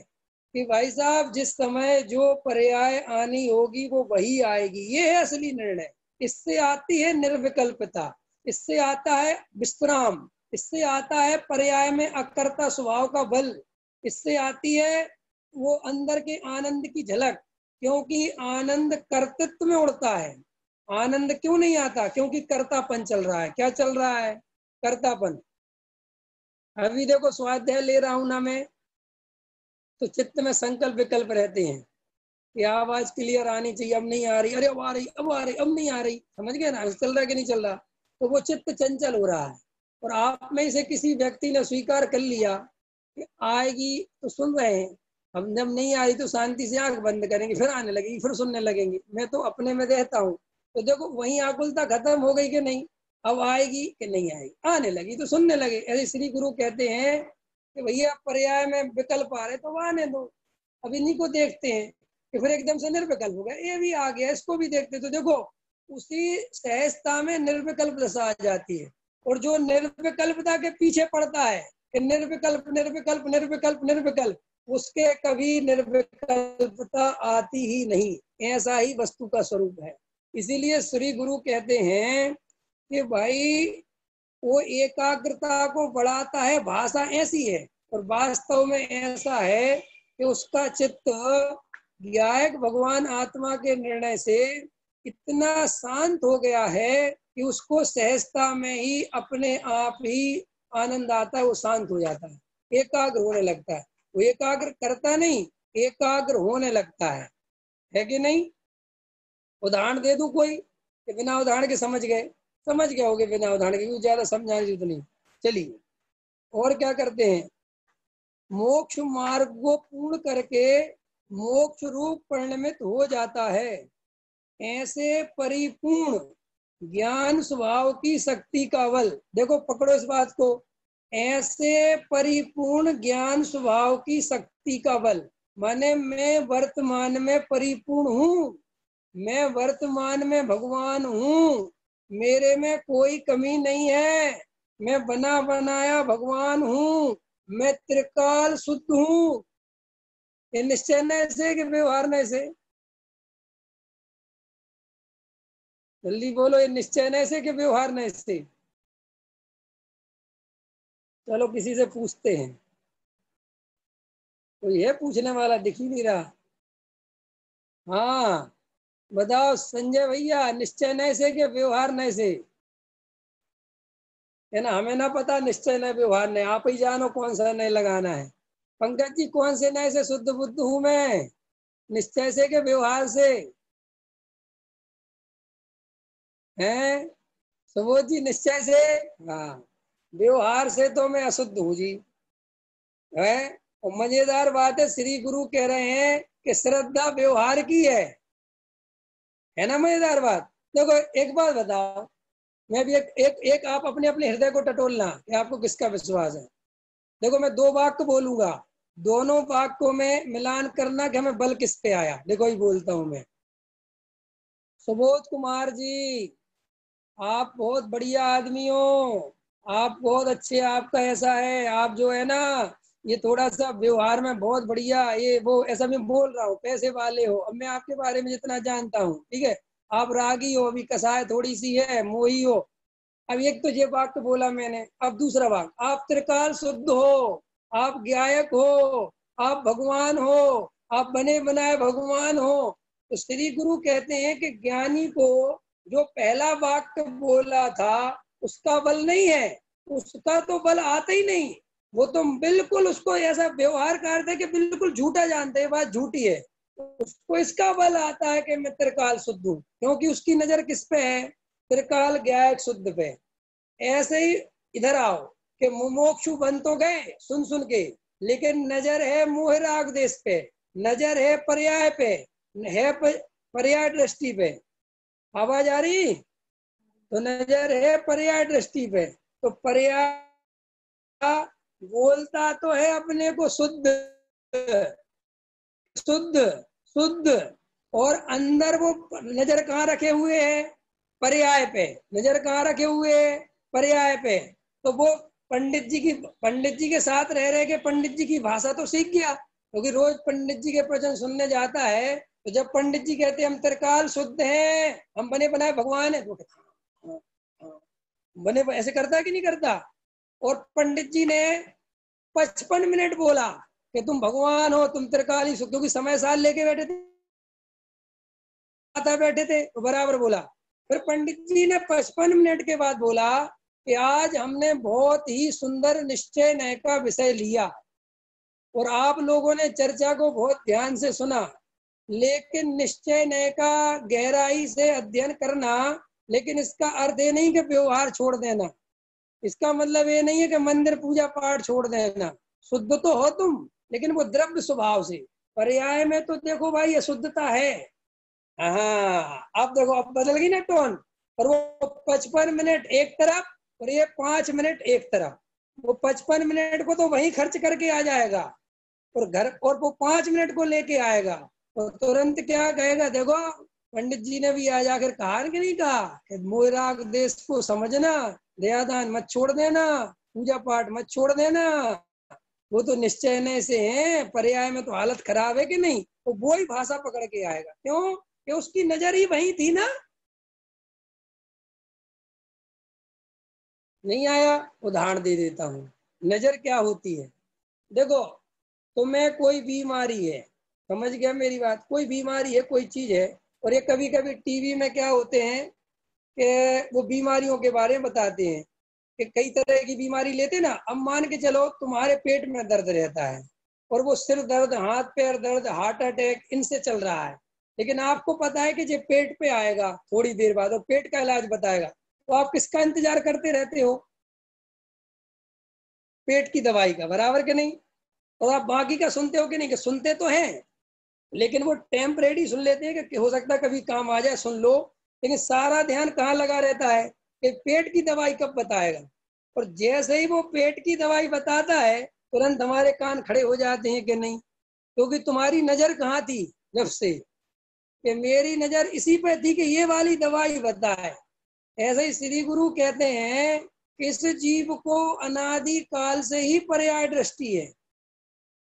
कि भाई साहब जिस समय जो पर्याय आनी होगी वो वही आएगी। ये है असली निर्णय। इससे आती है निर्विकल्पता, इससे आता है विश्राम, इससे आता है पर्याय में अकर्ता स्वभाव का बल, इससे आती है वो अंदर के आनंद की झलक। क्योंकि आनंद कर्तृत्व में उड़ता है। आनंद क्यों नहीं आता, क्योंकि कर्तापन चल रहा है। क्या चल रहा है, कर्तापन। अभी देखो स्वाध्याय ले रहा हूं ना मैं, तो चित्त में संकल्प विकल्प रहते हैं कि आवाज क्लियर आनी चाहिए, अब नहीं आ रही, अरे अब आ रही, अब आ रही, अब नहीं आ रही, समझ गए ना, चल रहा है कि नहीं चल रहा। तो वो चित्त चंचल हो रहा है, और आप में से किसी व्यक्ति ने स्वीकार कर लिया कि आएगी तो सुन रहे हैं, हम जब नहीं आ रही तो शांति से आंख बंद करेंगे, फिर आने लगेगी, फिर सुनने लगेंगे। मैं तो अपने में रहता हूँ। तो देखो वही आकुलता खत्म हो गई कि नहीं। अब आएगी कि नहीं आएगी, आने लगी तो सुनने लगे। ऐसे श्री गुरु कहते हैं कि भैया पर्याय में विकल्प आ रहे तो आने दो। अब इन्हीं को देखते हैं कि फिर एकदम से निर्विकल्प हो गया, ये भी आ गया, इसको भी देखते। तो देखो उसी सहजता में निर्विकल्प दशा आ जाती है। और जो निर्विकल्पता के पीछे पड़ता है कि निर्विकल्प निर्विकल्प निर्विकल्प निर्विकल्प, उसके कभी निर्विकल्पता आती ही नहीं। ऐसा ही वस्तु का स्वरूप है। इसीलिए श्री गुरु कहते हैं कि भाई वो एकाग्रता को बढ़ाता है, भाषा ऐसी है, और वास्तव में ऐसा है कि उसका चित्त ज्ञायक भगवान आत्मा के निर्णय से इतना शांत हो गया है कि उसको सहजता में ही अपने आप ही आनंद आता है, वो शांत हो जाता है, एकाग्र होने लगता है। वो एकाग्र करता नहीं, एकाग्र होने लगता है कि नहीं? उदाहरण दे दूं कोई कि बिना उदाहरण के समझ गए? समझ गए होगे बिना उदाहरण के, ज्यादा समझाने की जरूरत नहीं। चलिए, और क्या करते हैं, मोक्ष मार्ग को पूर्ण करके मोक्ष रूप परिणमित हो जाता है। ऐसे परिपूर्ण ज्ञान स्वभाव की शक्ति का बल, देखो पकड़ो इस बात को, ऐसे परिपूर्ण ज्ञान स्वभाव की शक्ति का बल, माने मैं वर्तमान में परिपूर्ण हूँ, मैं वर्तमान में भगवान हूँ, मेरे में कोई कमी नहीं है, मैं बना बनाया भगवान हूँ, मैं त्रिकाल शुद्ध हूँ। ये निश्चय न से कि व्यवहार न से? जल्दी बोलो, ये निश्चय न से कि व्यवहार न से? चलो किसी से पूछते हैं, कोई है पूछने वाला? दिख ही नहीं रहा। हाँ बताओ संजय भैया, निश्चय न से कि व्यवहार न से? है ना, हमें ना पता निश्चय न व्यवहार न, आप ही जानो कौन सा नय लगाना है। पंकज जी, कौन से नय से शुद्ध बुद्ध हूं मैं, निश्चय से के व्यवहार से? हैं सुबोध जी, निश्चय से? हाँ, व्यवहार से तो मैं अशुद्ध हूँ जी। है, और मजेदार बात है, श्री गुरु कह रहे हैं कि श्रद्धा व्यवहार की है ना मजेदार बात। देखो एक बात बताओ, मैं भी एक आप अपने अपने हृदय को टटोलना कि आपको किसका विश्वास है। देखो मैं दो वाक्य बोलूंगा, दोनों वाक्यों में मिलान करना कि हमें बल किस पे आया। देखो ही बोलता हूं मैं, सुबोध कुमार जी, आप बहुत बढ़िया आदमी हो, आप बहुत अच्छे, आपका ऐसा है, आप जो है ना ये थोड़ा सा व्यवहार में बहुत बढ़िया, ये वो ऐसा मैं बोल रहा हूँ, पैसे वाले हो। अब मैं आपके बारे में जितना जानता हूँ, ठीक है, आप रागी हो, अभी कसाय थोड़ी सी है, मोही हो। अब एक तो ये वाक्य बोला मैंने, अब दूसरा वाक्य, आप त्रिकाल शुद्ध हो, आप गायक हो, आप भगवान हो, आप बने बनाए भगवान हो। तो श्री गुरु कहते हैं कि ज्ञानी को जो पहला वाक्य बोला था उसका बल नहीं है, उसका तो बल आता ही नहीं। वो तो बिल्कुल उसको ऐसा व्यवहार करते हैं कि बिल्कुल झूठा जानते हैं, बात झूठी है। उसको इसका बल आता है कि मैं त्रिकाल शुद्ध हूँ, क्योंकि उसकी नजर किस पे है? त्रिकाल गायक शुद्ध पे। ऐसे ही इधर आओ कि मुमुक्षु बन तो गए सुन सुन के, लेकिन नजर है मोह राग देश पे, नजर है पर्याय पे, है पर्याय दृष्टि पे। आवाज आ रही? तो नजर है पर्याय दृष्टि पे, तो पर्याय बोलता तो है अपने को शुद्ध शुद्ध शुद्ध, और अंदर वो नजर कहाँ रखे हुए है? पर्याय पे। नजर कहाँ रखे हुए है? पर्याय पे। तो वो पंडित जी के साथ रह रहे के पंडित जी की भाषा तो सीख गया, क्योंकि रोज पंडित जी के प्रवचन सुनने जाता है। तो जब पंडित जी कहते हैं हम त्रिकाल शुद्ध हैं, हम बने बनाए भगवान है, तो हाँ, हाँ, बने ऐसे करता है कि नहीं करता? और पंडित जी ने 55 मिनट बोला कि तुम भगवान हो, तुम त्रिकाली शुद्ध, क्योंकि समय साल लेके बैठे थे तो बराबर बोला। फिर पंडित जी ने 55 मिनट के बाद बोला कि आज हमने बहुत ही सुंदर निश्चय नय का विषय लिया और आप लोगों ने चर्चा को बहुत ध्यान से सुना, लेकिन निश्चय नय का गहराई से अध्ययन करना, लेकिन इसका अर्थ ये नहीं कि व्यवहार छोड़ देना, इसका मतलब ये नहीं है कि मंदिर पूजा पाठ छोड़ देना। शुद्ध तो हो तुम, लेकिन वो द्रव्य स्वभाव से। पर्याय में तो देखो भाई अशुद्धता है। हाँ अब देखो, अब बदल गई ना टोन। और वो 55 मिनट एक तरफ और ये 5 मिनट एक तरफ, वो 55 मिनट को तो वही खर्च करके आ जाएगा और घर, और वो 5 मिनट को लेके आएगा तो तुरंत क्या कहेगा? देखो पंडित जी ने भी आज आकर कहा कि नहीं कहा कि मोराग देश को समझना, दयादान मत छोड़ देना, पूजा पाठ मत छोड़ देना। वो तो निश्चय ने से है, पर्याय में तो हालत खराब है कि नहीं? तो वो ही भाषा पकड़ के आएगा, क्यों कि उसकी नजर ही वही थी ना। नहीं आया? उदाहरण दे देता हूँ, नजर क्या होती है। देखो तुम्हें कोई बीमारी है, समझ गया मेरी बात? कोई बीमारी है, कोई चीज है, और ये कभी कभी टीवी में क्या होते हैं कि वो बीमारियों के बारे में बताते हैं कि कई तरह की बीमारी लेते ना। अब मान के चलो तुम्हारे पेट में दर्द रहता है, और वो सिर दर्द, हाथ पैर दर्द, हार्ट अटैक, इनसे चल रहा है। लेकिन आपको पता है कि ये पेट पे आएगा थोड़ी देर बाद और पेट का इलाज बताएगा, तो आप किसका इंतजार करते रहते हो? पेट की दवाई का, बराबर के नहीं? और आप बाकी का सुनते हो कि नहीं? कि सुनते तो हैं, लेकिन वो टेम्परेरी सुन लेते हैं कि हो सकता है कभी काम आ जाए, सुन लो। लेकिन सारा ध्यान कहाँ लगा रहता है कि पेट की दवाई कब बताएगा। और जैसे ही वो पेट की दवाई बताता है, तुरंत हमारे कान खड़े हो जाते हैं कि नहीं, क्योंकि तुम्हारी नजर कहाँ थी जब से? कि मेरी नजर इसी पे थी कि ये वाली दवाई बताए। ऐसे ही श्री गुरु कहते हैं कि इस जीव को अनादि काल से ही पर्याय दृष्टि है,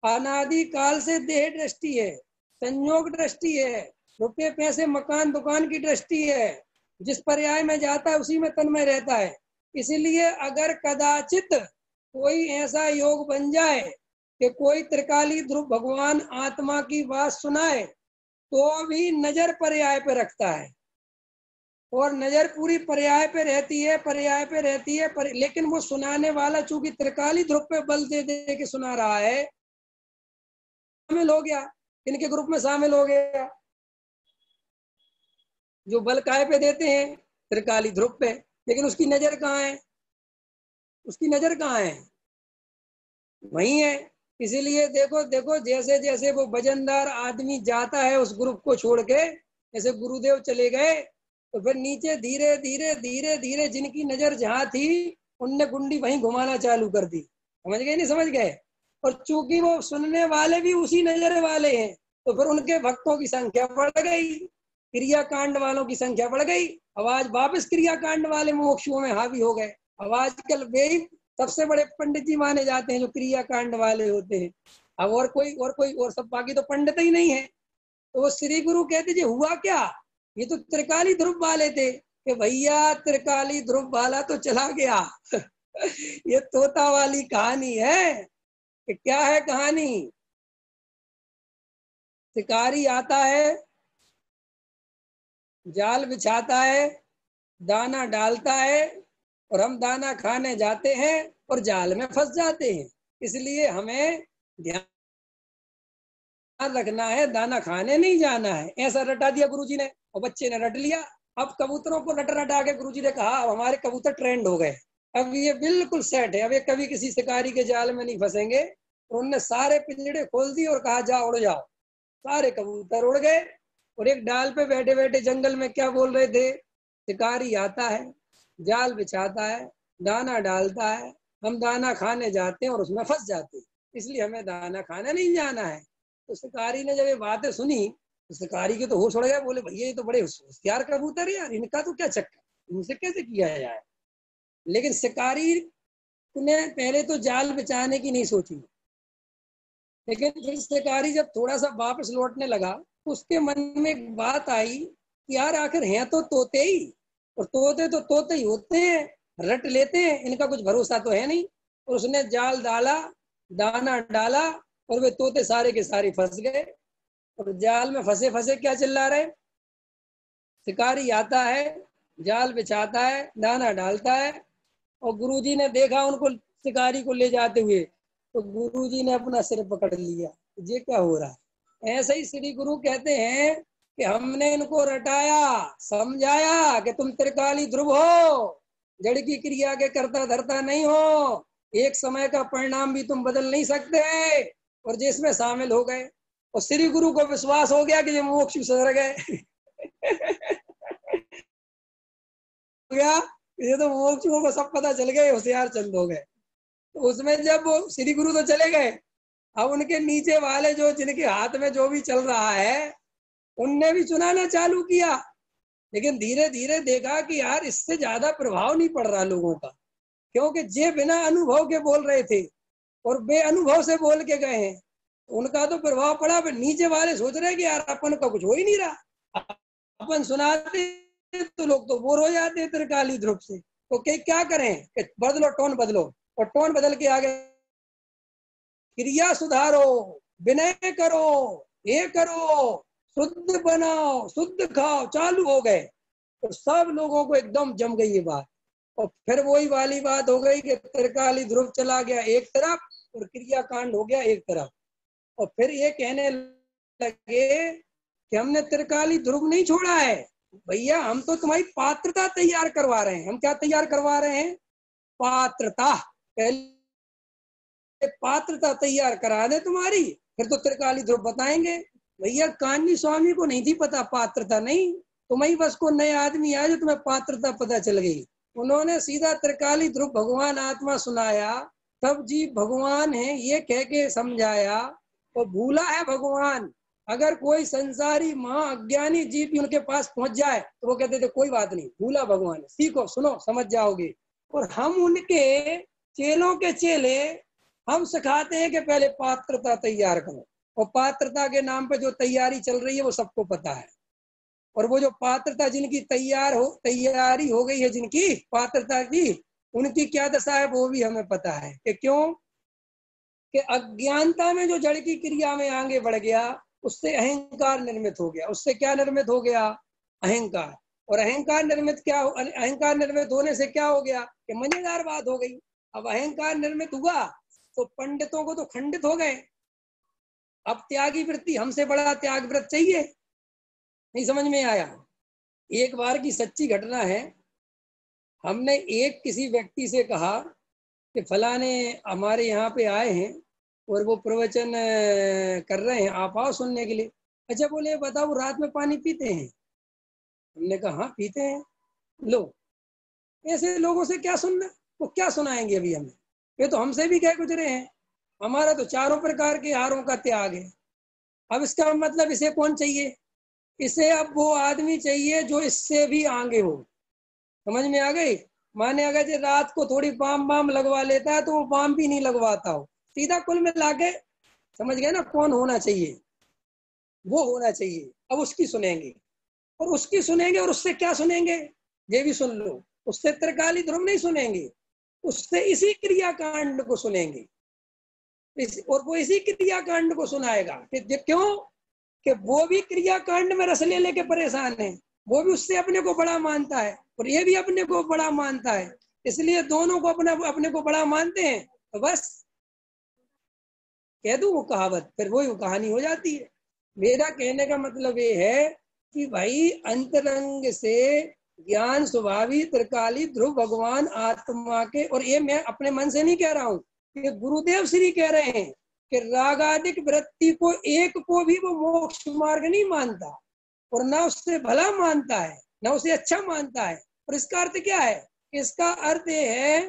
अनादि काल से देह दृष्टि है, संयोग दृष्टि है, रुपये पैसे मकान दुकान की दृष्टि है। जिस पर्याय में जाता है उसी में तन्मय रहता है। इसलिए अगर कदाचित कोई ऐसा योग बन जाए कि कोई त्रिकाली ध्रुव भगवान आत्मा की बात सुनाए, तो भी नजर पर्याय पे रखता है, और नजर पूरी पर्याय पे रहती है, पर्याय पे रहती है लेकिन वो सुनाने वाला चूंकि त्रिकाली ध्रुव पे बल दे दे के सुना रहा है, शामिल हो गया, इनके ग्रुप में शामिल हो गया। जो बल काय पे देते हैं? त्रिकाली ध्रुव पे। लेकिन उसकी नजर कहाँ है? उसकी नजर कहाँ है? वही है। इसीलिए देखो देखो, जैसे जैसे वो वजनदार आदमी जाता है उस ग्रुप को छोड़ के, जैसे गुरुदेव चले गए, तो फिर नीचे धीरे धीरे धीरे धीरे जिनकी नजर जहाँ थी, उनने गुंडी वहीं घुमाना चालू कर दी। समझ गए? नहीं समझ गए? और चूंकि वो सुनने वाले भी उसी नजर वाले हैं, तो फिर उनके भक्तों की संख्या बढ़ गई, क्रियाकांड वालों की संख्या बढ़ गई। अब आज वापस क्रियाकांड वाले मोक्षुओं में हावी हो गए। अब आजकल वे सबसे बड़े पंडित जी माने जाते हैं जो क्रियाकांड वाले होते हैं। अब और सब बाकी तो पंडित ही नहीं है। तो वो श्री गुरु कहते जी हुआ क्या, ये तो त्रिकाली ध्रुव वाले थे, कि भैया त्रिकाली ध्रुव वाला तो चला गया। ये तोता वाली कहानी है। कि क्या है कहानी? शिकारी आता है, जाल बिछाता है, दाना डालता है, और हम दाना खाने जाते हैं और जाल में फंस जाते हैं। इसलिए हमें ध्यान रखना है, दाना खाने नहीं जाना है। ऐसा रटा दिया गुरुजी ने, और बच्चे ने रट लिया। अब कबूतरों को रट रटा के गुरुजी ने कहा अब हमारे कबूतर ट्रेंड हो गए, अब ये बिल्कुल सेट है, अब ये कभी किसी शिकारी के जाल में नहीं फंसेंगे। तो उनने सारे पिंजड़े खोल दिए और कहा जा उड़ जाओ। सारे कबूतर उड़ गए, और एक डाल पे बैठे बैठे जंगल में क्या बोल रहे थे? शिकारी आता है, जाल बिछाता है, दाना डालता है, हम दाना खाने जाते हैं और उसमें फंस जाते हैं, इसलिए हमें दाना खाने नहीं जाना है। तो शिकारी ने जब ये बातें सुनी, तो शिकारी के तो होश उड़ गया। बोले भैया ये तो बड़े होशियार कबूतर है यार, इनका तो क्या चक्कर, इनसे कैसे किया जाए। लेकिन शिकारी ने पहले तो जाल बिछाने की नहीं सोची, लेकिन फिर शिकारी जब थोड़ा सा वापस लौटने लगा, तो उसके मन में एक बात आई कि यार आखिर हैं तो तोते ही, और तोते तो तोते ही होते हैं, रट लेते हैं, इनका कुछ भरोसा तो है नहीं। और उसने जाल डाला, दाना डाला, और वे तोते सारे के सारे फंस गए। और जाल में फंसे फंसे क्या चिल्ला रहे? शिकारी आता है, जाल बिछाता है, दाना डालता है, और गुरुजी ने देखा उनको शिकारी को ले जाते हुए, तो गुरुजी ने अपना सिर पकड़ लिया, ये क्या हो रहा है। ऐसे ही श्री गुरु कहते हैं कि हमने इनको रटाया, समझाया कि तुम त्रिकाली ध्रुव हो, जड़ की क्रिया के करता धरता नहीं हो, एक समय का परिणाम भी तुम बदल नहीं सकते, और जिसमें शामिल हो गए। और श्री गुरु को विश्वास हो गया कि ये मोक्ष सर गए। गया, ये तो मोक्षों को सब पता चल गए, होशियार चंद हो गए। तो उसमें जब वो श्री गुरु तो चले गए, अब उनके नीचे वाले जो जिनके हाथ में जो भी चल रहा है, उनने भी चुनाना चालू किया। लेकिन धीरे धीरे देखा कि यार इससे ज्यादा प्रभाव नहीं पड़ रहा लोगों का, क्योंकि जे बिना अनुभव के बोल रहे थे और बे अनुभव से बोल के गए हैं, उनका तो प्रभाव पड़ा। पर नीचे वाले सोच रहे कि यार अपन का कुछ हो ही नहीं रहा, अपन सुनाते तो लोग तो बोर हो जाते हैं त्रिकाली ध्रुव से। तो क्या करें कि बदलो, टोन बदलो, और टोन बदल के आगे क्रिया सुधारो, विनय करो, ये करो, शुद्ध बनाओ, शुद्ध खाओ, चालू हो गए। तो सब लोगों को एकदम जम गई ये बात। और फिर वही वाली बात हो गई कि त्रिकाली ध्रुव चला गया एक तरफ और क्रिया कांड हो गया एक तरफ। और फिर ये कहने लगे कि हमने त्रिकाली ध्रुव नहीं छोड़ा है भैया, हम तो तुम्हारी पात्रता तैयार करवा रहे हैं। हम क्या तैयार करवा रहे हैं? पात्रता। पहले पात्रता तैयार करा दे तुम्हारी, फिर तो त्रिकाली ध्रुव बताएंगे। भैया कान्ही स्वामी को नहीं थी पता पात्रता, नहीं तुम्हें बस को नए आदमी आए जो तुम्हें पात्रता पता चल गई। उन्होंने सीधा त्रिकाली ध्रुव भगवान आत्मा सुनाया, तब जीव भगवान है ये कह के समझाया। और भूला है भगवान। अगर कोई संसारी महा अज्ञानी जीव भी उनके पास पहुंच जाए तो वो कहते थे कोई बात नहीं, भूला भगवान, सीखो सुनो समझ जाओगे। और हम उनके चेलों के चेले, हम सिखाते हैं कि पहले पात्रता तैयार करो। और पात्रता के नाम पे जो तैयारी चल रही है वो सबको पता है। और वो जो पात्रता जिनकी तैयारी हो गई है, जिनकी पात्रता की, उनकी क्या दशा है वो भी हमें पता है। कि क्यों? कि अज्ञानता में जो जड़ की क्रिया में आगे बढ़ गया, उससे अहंकार निर्मित हो गया। उससे क्या निर्मित हो गया? अहंकार। और अहंकार निर्मित होने से क्या हो गया? कि मजेदार बात हो गई। अब अहंकार निर्मित हुआ तो पंडितों को तो खंडित हो गए। अब त्यागी वृत्ति, हमसे बड़ा त्याग व्रत चाहिए? नहीं समझ में आया। एक बार की सच्ची घटना है। हमने एक किसी व्यक्ति से कहा कि फलाने हमारे यहाँ पे आए हैं और वो प्रवचन कर रहे हैं, आप आओ सुनने के लिए। अच्छा, बोले बताओ रात में पानी पीते हैं? हमने कहा हाँ पीते हैं। लो, ऐसे लोगों से क्या सुनना? वो क्या सुनाएंगे अभी हमें? ये तो हमसे भी कह गुजरे हैं। हमारा तो चारों प्रकार के आहारों का त्याग है। अब इसका मतलब इसे कौन चाहिए? इसे अब वो आदमी चाहिए जो इससे भी आगे हो। समझ में आ गई? माने अगर जो रात को थोड़ी बाम बाम लगवा लेता है तो वो बाम भी नहीं लगवाता हो, सीधा कुल में लाके, समझ गए ना कौन होना चाहिए? वो होना चाहिए। अब उसकी सुनेंगे, और उसकी सुनेंगे, और उससे क्या सुनेंगे ये भी सुन लो। उससे त्रिकाली ध्रुव नहीं सुनेंगे, उससे इसी क्रियाकांड को सुनेंगे। और वो इसी क्रियाकांड को सुनाएगा। कि क्यों? कि वो भी क्रियाकांड में रस ले लेके परेशान है। वो भी उससे अपने को बड़ा मानता है और ये भी अपने को बड़ा मानता है। इसलिए दोनों को अपने को बड़ा मानते हैं। तो बस कह दूं वो कहावत, फिर वही कहानी हो जाती है। मेरा कहने का मतलब ये है कि भाई अंतरंग से ज्ञान स्वभावी त्रिकाली ध्रुव भगवान आत्मा के, और ये मैं अपने मन से नहीं कह रहा हूँ, ये गुरुदेव श्री कह रहे हैं कि रागादिक वृत्ति को एक को भी वो मोक्ष मार्ग नहीं मानता, और ना उससे भला मानता है, ना उसे अच्छा मानता है। और इसका अर्थ क्या है? इसका अर्थ ये है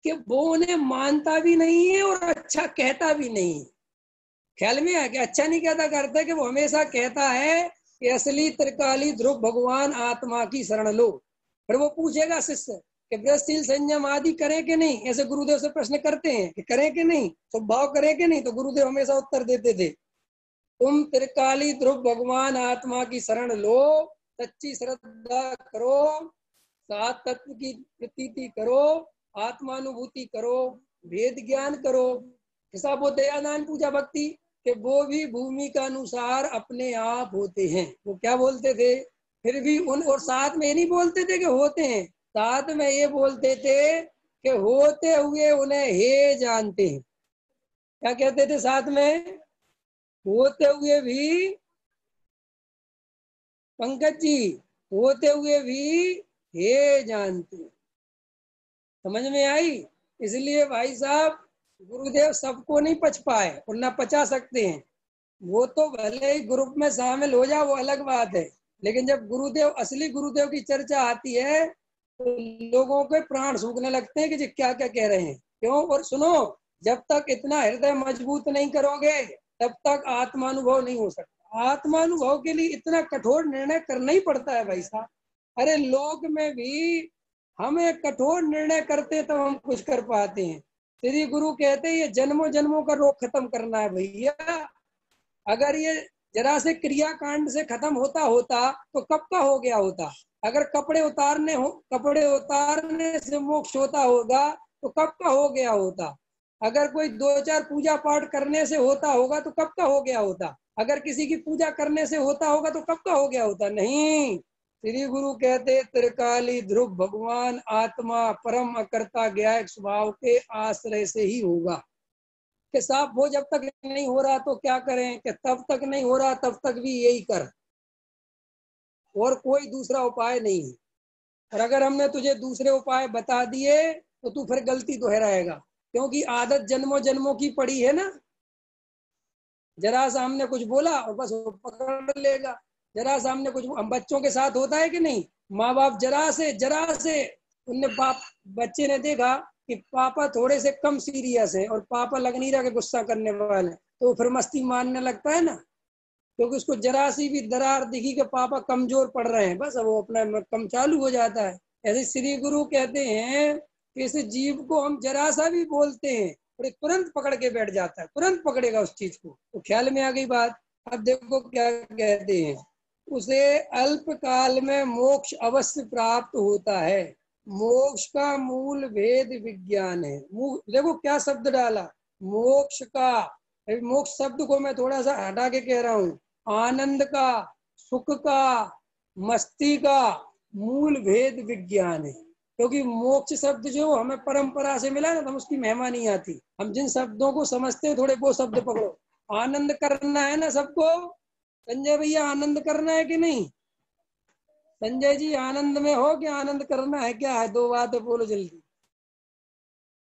कि वो उन्हें मानता भी नहीं है और अच्छा कहता भी नहीं है। ख्याल में है कि अच्छा नहीं कहता करता है कि वो हमेशा कहता है कि असली त्रिकाली ध्रुव भगवान आत्मा की शरण लो। फिर वो पूछेगा शिष्य कि व्रतशील संयम आदि करें कि नहीं, ऐसे गुरुदेव से प्रश्न करते हैं कि करें कि नहीं, तो भाव करें कि नहीं, तो गुरुदेव हमेशा उत्तर देते थे तुम त्रिकाली ध्रुव भगवान आत्मा की शरण लो, सच्ची श्रद्धा करो, सात तत्व की प्रतीति करो, आत्मानुभूति करो, वेद ज्ञान करो। हिसाब वो दयादान पूजा भक्ति कि वो भी भूमि का अनुसार अपने आप होते हैं। वो क्या बोलते थे फिर भी उन, और साथ में ये नहीं बोलते थे कि होते हैं, साथ में ये बोलते थे कि होते हुए उन्हें हे जानते हैं। क्या कहते थे साथ में? होते हुए भी, पंकज जी, होते हुए भी हे जानते। समझ में आई? इसलिए भाई साहब, गुरुदेव सबको नहीं पच पाए और ना पचा सकते हैं। वो तो भले ही ग्रुप में शामिल हो जाए वो अलग बात है, लेकिन जब गुरुदेव, असली गुरुदेव की चर्चा आती है तो लोगों के प्राण सूखने लगते हैं कि जी क्या क्या कह रहे हैं। क्यों? और सुनो, जब तक इतना हृदय मजबूत नहीं करोगे तब तक आत्मानुभव नहीं हो सकता। आत्मानुभव के लिए इतना कठोर निर्णय करना ही पड़ता है भाई साहब। अरे लोक में भी हम एक कठोर निर्णय करते तब हम कुछ कर पाते हैं। श्री गुरु कहते हैं ये जन्मों जन्मों का रोग खत्म करना है भैया। अगर ये जरा से क्रियाकांड से खत्म होता होता तो कब का हो गया होता। अगर कपड़े उतारने से मोक्ष होता होगा तो कब का हो गया होता। अगर कोई 2-4 पूजा पाठ करने से होता होगा तो कब का हो गया होता। अगर किसी की पूजा करने से होता होगा तो कब का हो गया होता। नहीं, श्री गुरु कहते त्रिकाली ध्रुव भगवान आत्मा परम अकर्ता ज्ञायक स्वभाव के आश्रय से ही होगा। कि साफ हो जब तक नहीं हो रहा तो क्या करें, कि तब तक नहीं हो रहा तब तक भी यही कर, और कोई दूसरा उपाय नहीं है। और अगर हमने तुझे दूसरे उपाय बता दिए तो तू फिर गलती दोहराएगा, क्योंकि आदत जन्मों जन्मों की पड़ी है ना। जरा सामने कुछ बोला और बस वो पकड़ लेगा। जरा सामने कुछ, हम बच्चों के साथ होता है कि नहीं, माँ बाप जरा से उनने बाप बच्चे ने देखा कि पापा थोड़े से कम सीरियस है और पापा लग नहीं रहा कि गुस्सा करने वाले, तो फिर मस्ती मारने लगता है ना, क्योंकि उसको जरा सी भी दरार दिखी कि पापा कमजोर पड़ रहे हैं, बस अब वो अपना कम चालू हो जाता है। ऐसे श्री गुरु कहते हैं कि इस जीव को हम जरा सा भी बोलते हैं और तुरंत पकड़ के बैठ जाता है, तुरंत पकड़ेगा उस चीज को। तो ख्याल में आ गई बात। अब देखो क्या कहते हैं, उसे अल्प काल में मोक्ष अवश्य प्राप्त होता है। मोक्ष का मूल भेद विज्ञान है। देखो क्या शब्द डाला, मोक्ष का। मोक्ष शब्द को मैं थोड़ा सा हटा के कह रहा हूँ, आनंद का, सुख का, मस्ती का मूल भेद विज्ञान है। क्योंकि मोक्ष शब्द जो हमें परंपरा से मिला ना, तो हम उसकी महिमा नहीं आती। हम जिन शब्दों को समझते हैं थोड़े वो शब्द पकड़ो। आनंद करना है ना सबको, संजय भैया आनंद करना है कि नहीं? संजय जी आनंद में हो कि आनंद करना है, क्या है? दो बातें बोलो जल्दी।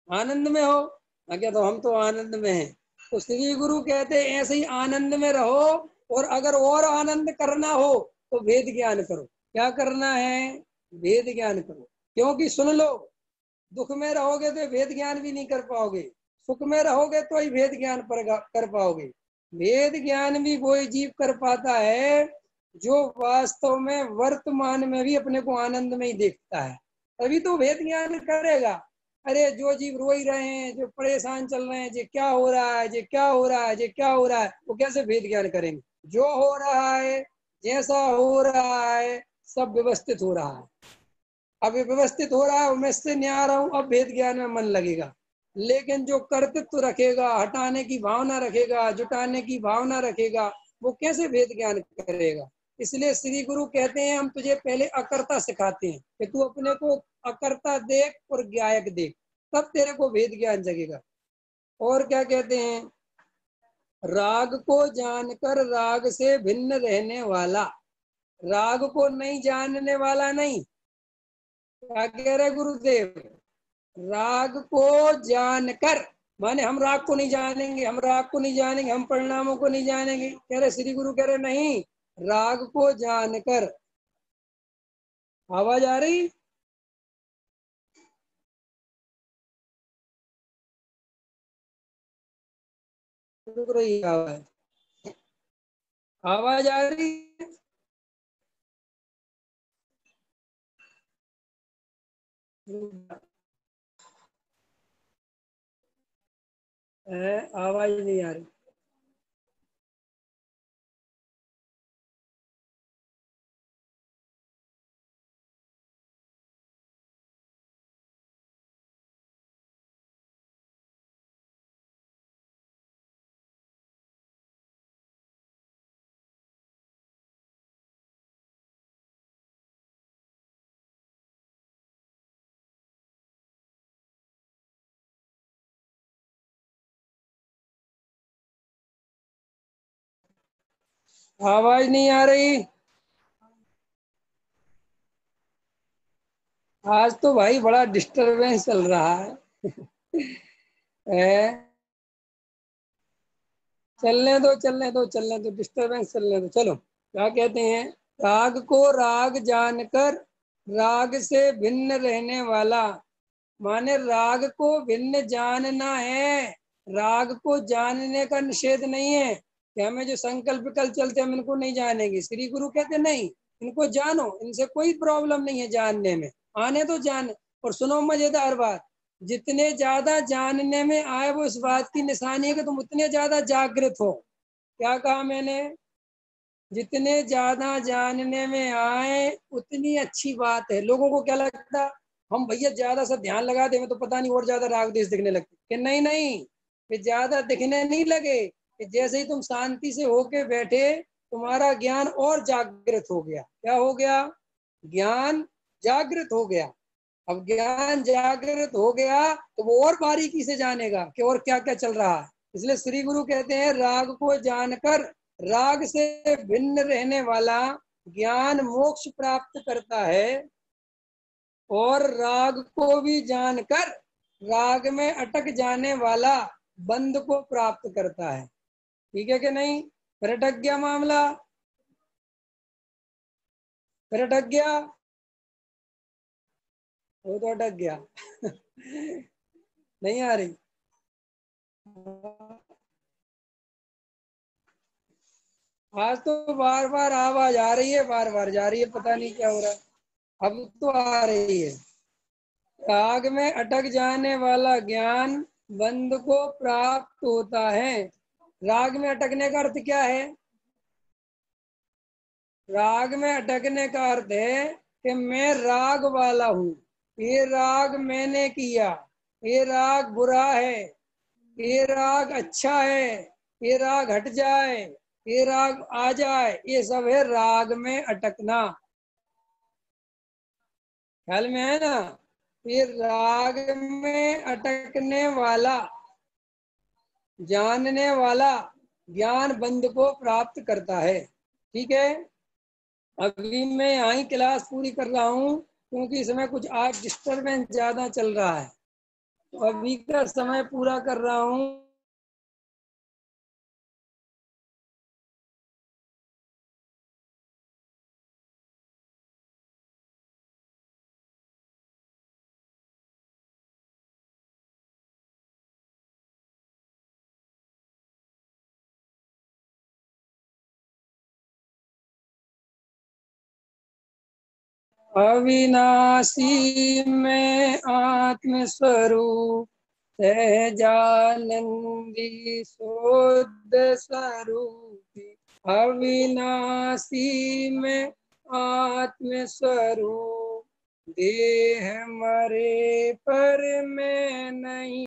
आनंद में हो? क्या, तो हम तो आनंद में हैं। तो श्री गुरु कहते हैं ऐसे ही आनंद में रहो, और अगर और आनंद करना हो तो वेद ज्ञान करो। क्या करना है? वेद ज्ञान करो। क्योंकि सुन लो, दुख में रहोगे तो वेद ज्ञान भी नहीं कर पाओगे, सुख में रहोगे तो ही वेद ज्ञान कर पाओगे। वेद ज्ञान भी वही जीव कर पाता है जो वास्तव में वर्तमान में भी अपने को आनंद में ही देखता है, तभी तो वेद ज्ञान करेगा। अरे जो जीव रो ही रहे हैं, जो परेशान चल रहे हैं, जे क्या हो रहा है, जे क्या हो रहा है, जे क्या हो रहा है, वो कैसे वेद ज्ञान करेंगे? जो हो रहा है, जैसा हो रहा है, सब व्यवस्थित हो रहा है। अब ये व्यवस्थित हो रहा है, मैं इससे नहीं आ रहा हूँ, अब वेद ज्ञान में मन लगेगा। लेकिन जो कर्तृत्व रखेगा, हटाने की भावना रखेगा, जुटाने की भावना रखेगा, वो कैसे वेद ज्ञान करेगा? इसलिए श्री गुरु कहते हैं हम तुझे पहले अकर्ता सिखाते हैं कि तू अपने को अकर्ता देख और ज्ञायक देख, तब तेरे को वेद ज्ञान जगेगा। और क्या कहते हैं, राग को जानकर राग से भिन्न रहने वाला, राग को नहीं जानने वाला नहीं। क्या कह रहे गुरुदेव? राग को जानकर, माने हम राग को नहीं जानेंगे, हम राग को नहीं जानेंगे, हम परिणामों को नहीं जानेंगे। कह रहे श्री गुरु कह रहे नहीं, राग को जानकर। आवाज आ रही? रुक रही आवाज? आवाज आ रही है? आवाज नहीं आ रही। आवाज नहीं आ रही? आज तो भाई बड़ा डिस्टरबेंस चल रहा है। चलने दो डिस्टरबेंस चलने दो। चलो क्या कहते हैं, राग को राग जानकर राग से भिन्न रहने वाला, माने राग को भिन्न जानना है। राग को जानने का निषेध नहीं है कि हमें जो संकल्प कल चलते हम इनको नहीं जानेंगे। श्री गुरु कहते नहीं, इनको जानो, इनसे कोई प्रॉब्लम नहीं है जानने में, आने तो जान। और सुनो मजेदार बात, जितने ज्यादा जानने में आए वो इस बात की निशानी है कि तुम उतने ज्यादा जागृत हो। क्या कहा मैंने? जितने ज्यादा जानने में आए उतनी अच्छी बात है। लोगों को क्या लगता, हम भैया ज्यादा सा ध्यान लगा देंगे तो पता नहीं और ज्यादा राग देश दिखने लगते, कि नहीं नहीं, कि ज्यादा दिखने नहीं लगे, कि जैसे ही तुम शांति से होके बैठे तुम्हारा ज्ञान और जागृत हो गया। क्या हो गया? ज्ञान जागृत हो गया। अब ज्ञान जागृत हो गया तो वो और बारीकी से जानेगा कि और क्या क्या चल रहा है। इसलिए श्री गुरु कहते हैं राग को जानकर राग से भिन्न रहने वाला ज्ञान मोक्ष प्राप्त करता है, और राग को भी जानकर राग में अटक जाने वाला बंध को प्राप्त करता है। ठीक है कि नहीं? फिर अटक गया मामला, फिर अटक गया, वो तो अटक गया। नहीं आ रही? आज तो बार बार आवाज आ रही है, बार बार जा रही है, पता नहीं क्या हो रहा है। अब तो आ रही है। राग में अटक जाने वाला ज्ञान बंध को प्राप्त होता है। राग में अटकने का अर्थ क्या है? राग में अटकने का अर्थ है कि मैं राग वाला हूँ, ये राग मैंने किया, ये राग बुरा है, ये राग अच्छा है, ये राग हट जाए, ये राग आ जाए, ये सब है राग में अटकना। ख्याल में है ना? ये राग में अटकने वाला, जानने वाला ज्ञान बंध को प्राप्त करता है। ठीक है, अभी मैं यहाँ ही क्लास पूरी कर रहा हूँ, क्योंकि इसमें कुछ आज डिस्टरबेंस ज्यादा चल रहा है, तो अभी का समय पूरा कर रहा हूँ। अविनाशी में आत्मस्वरूप सहजानंदी शुद्ध स्वरूपी। अविनाशी में आत्मस्वरूप, देह मरे पर मैं नहीं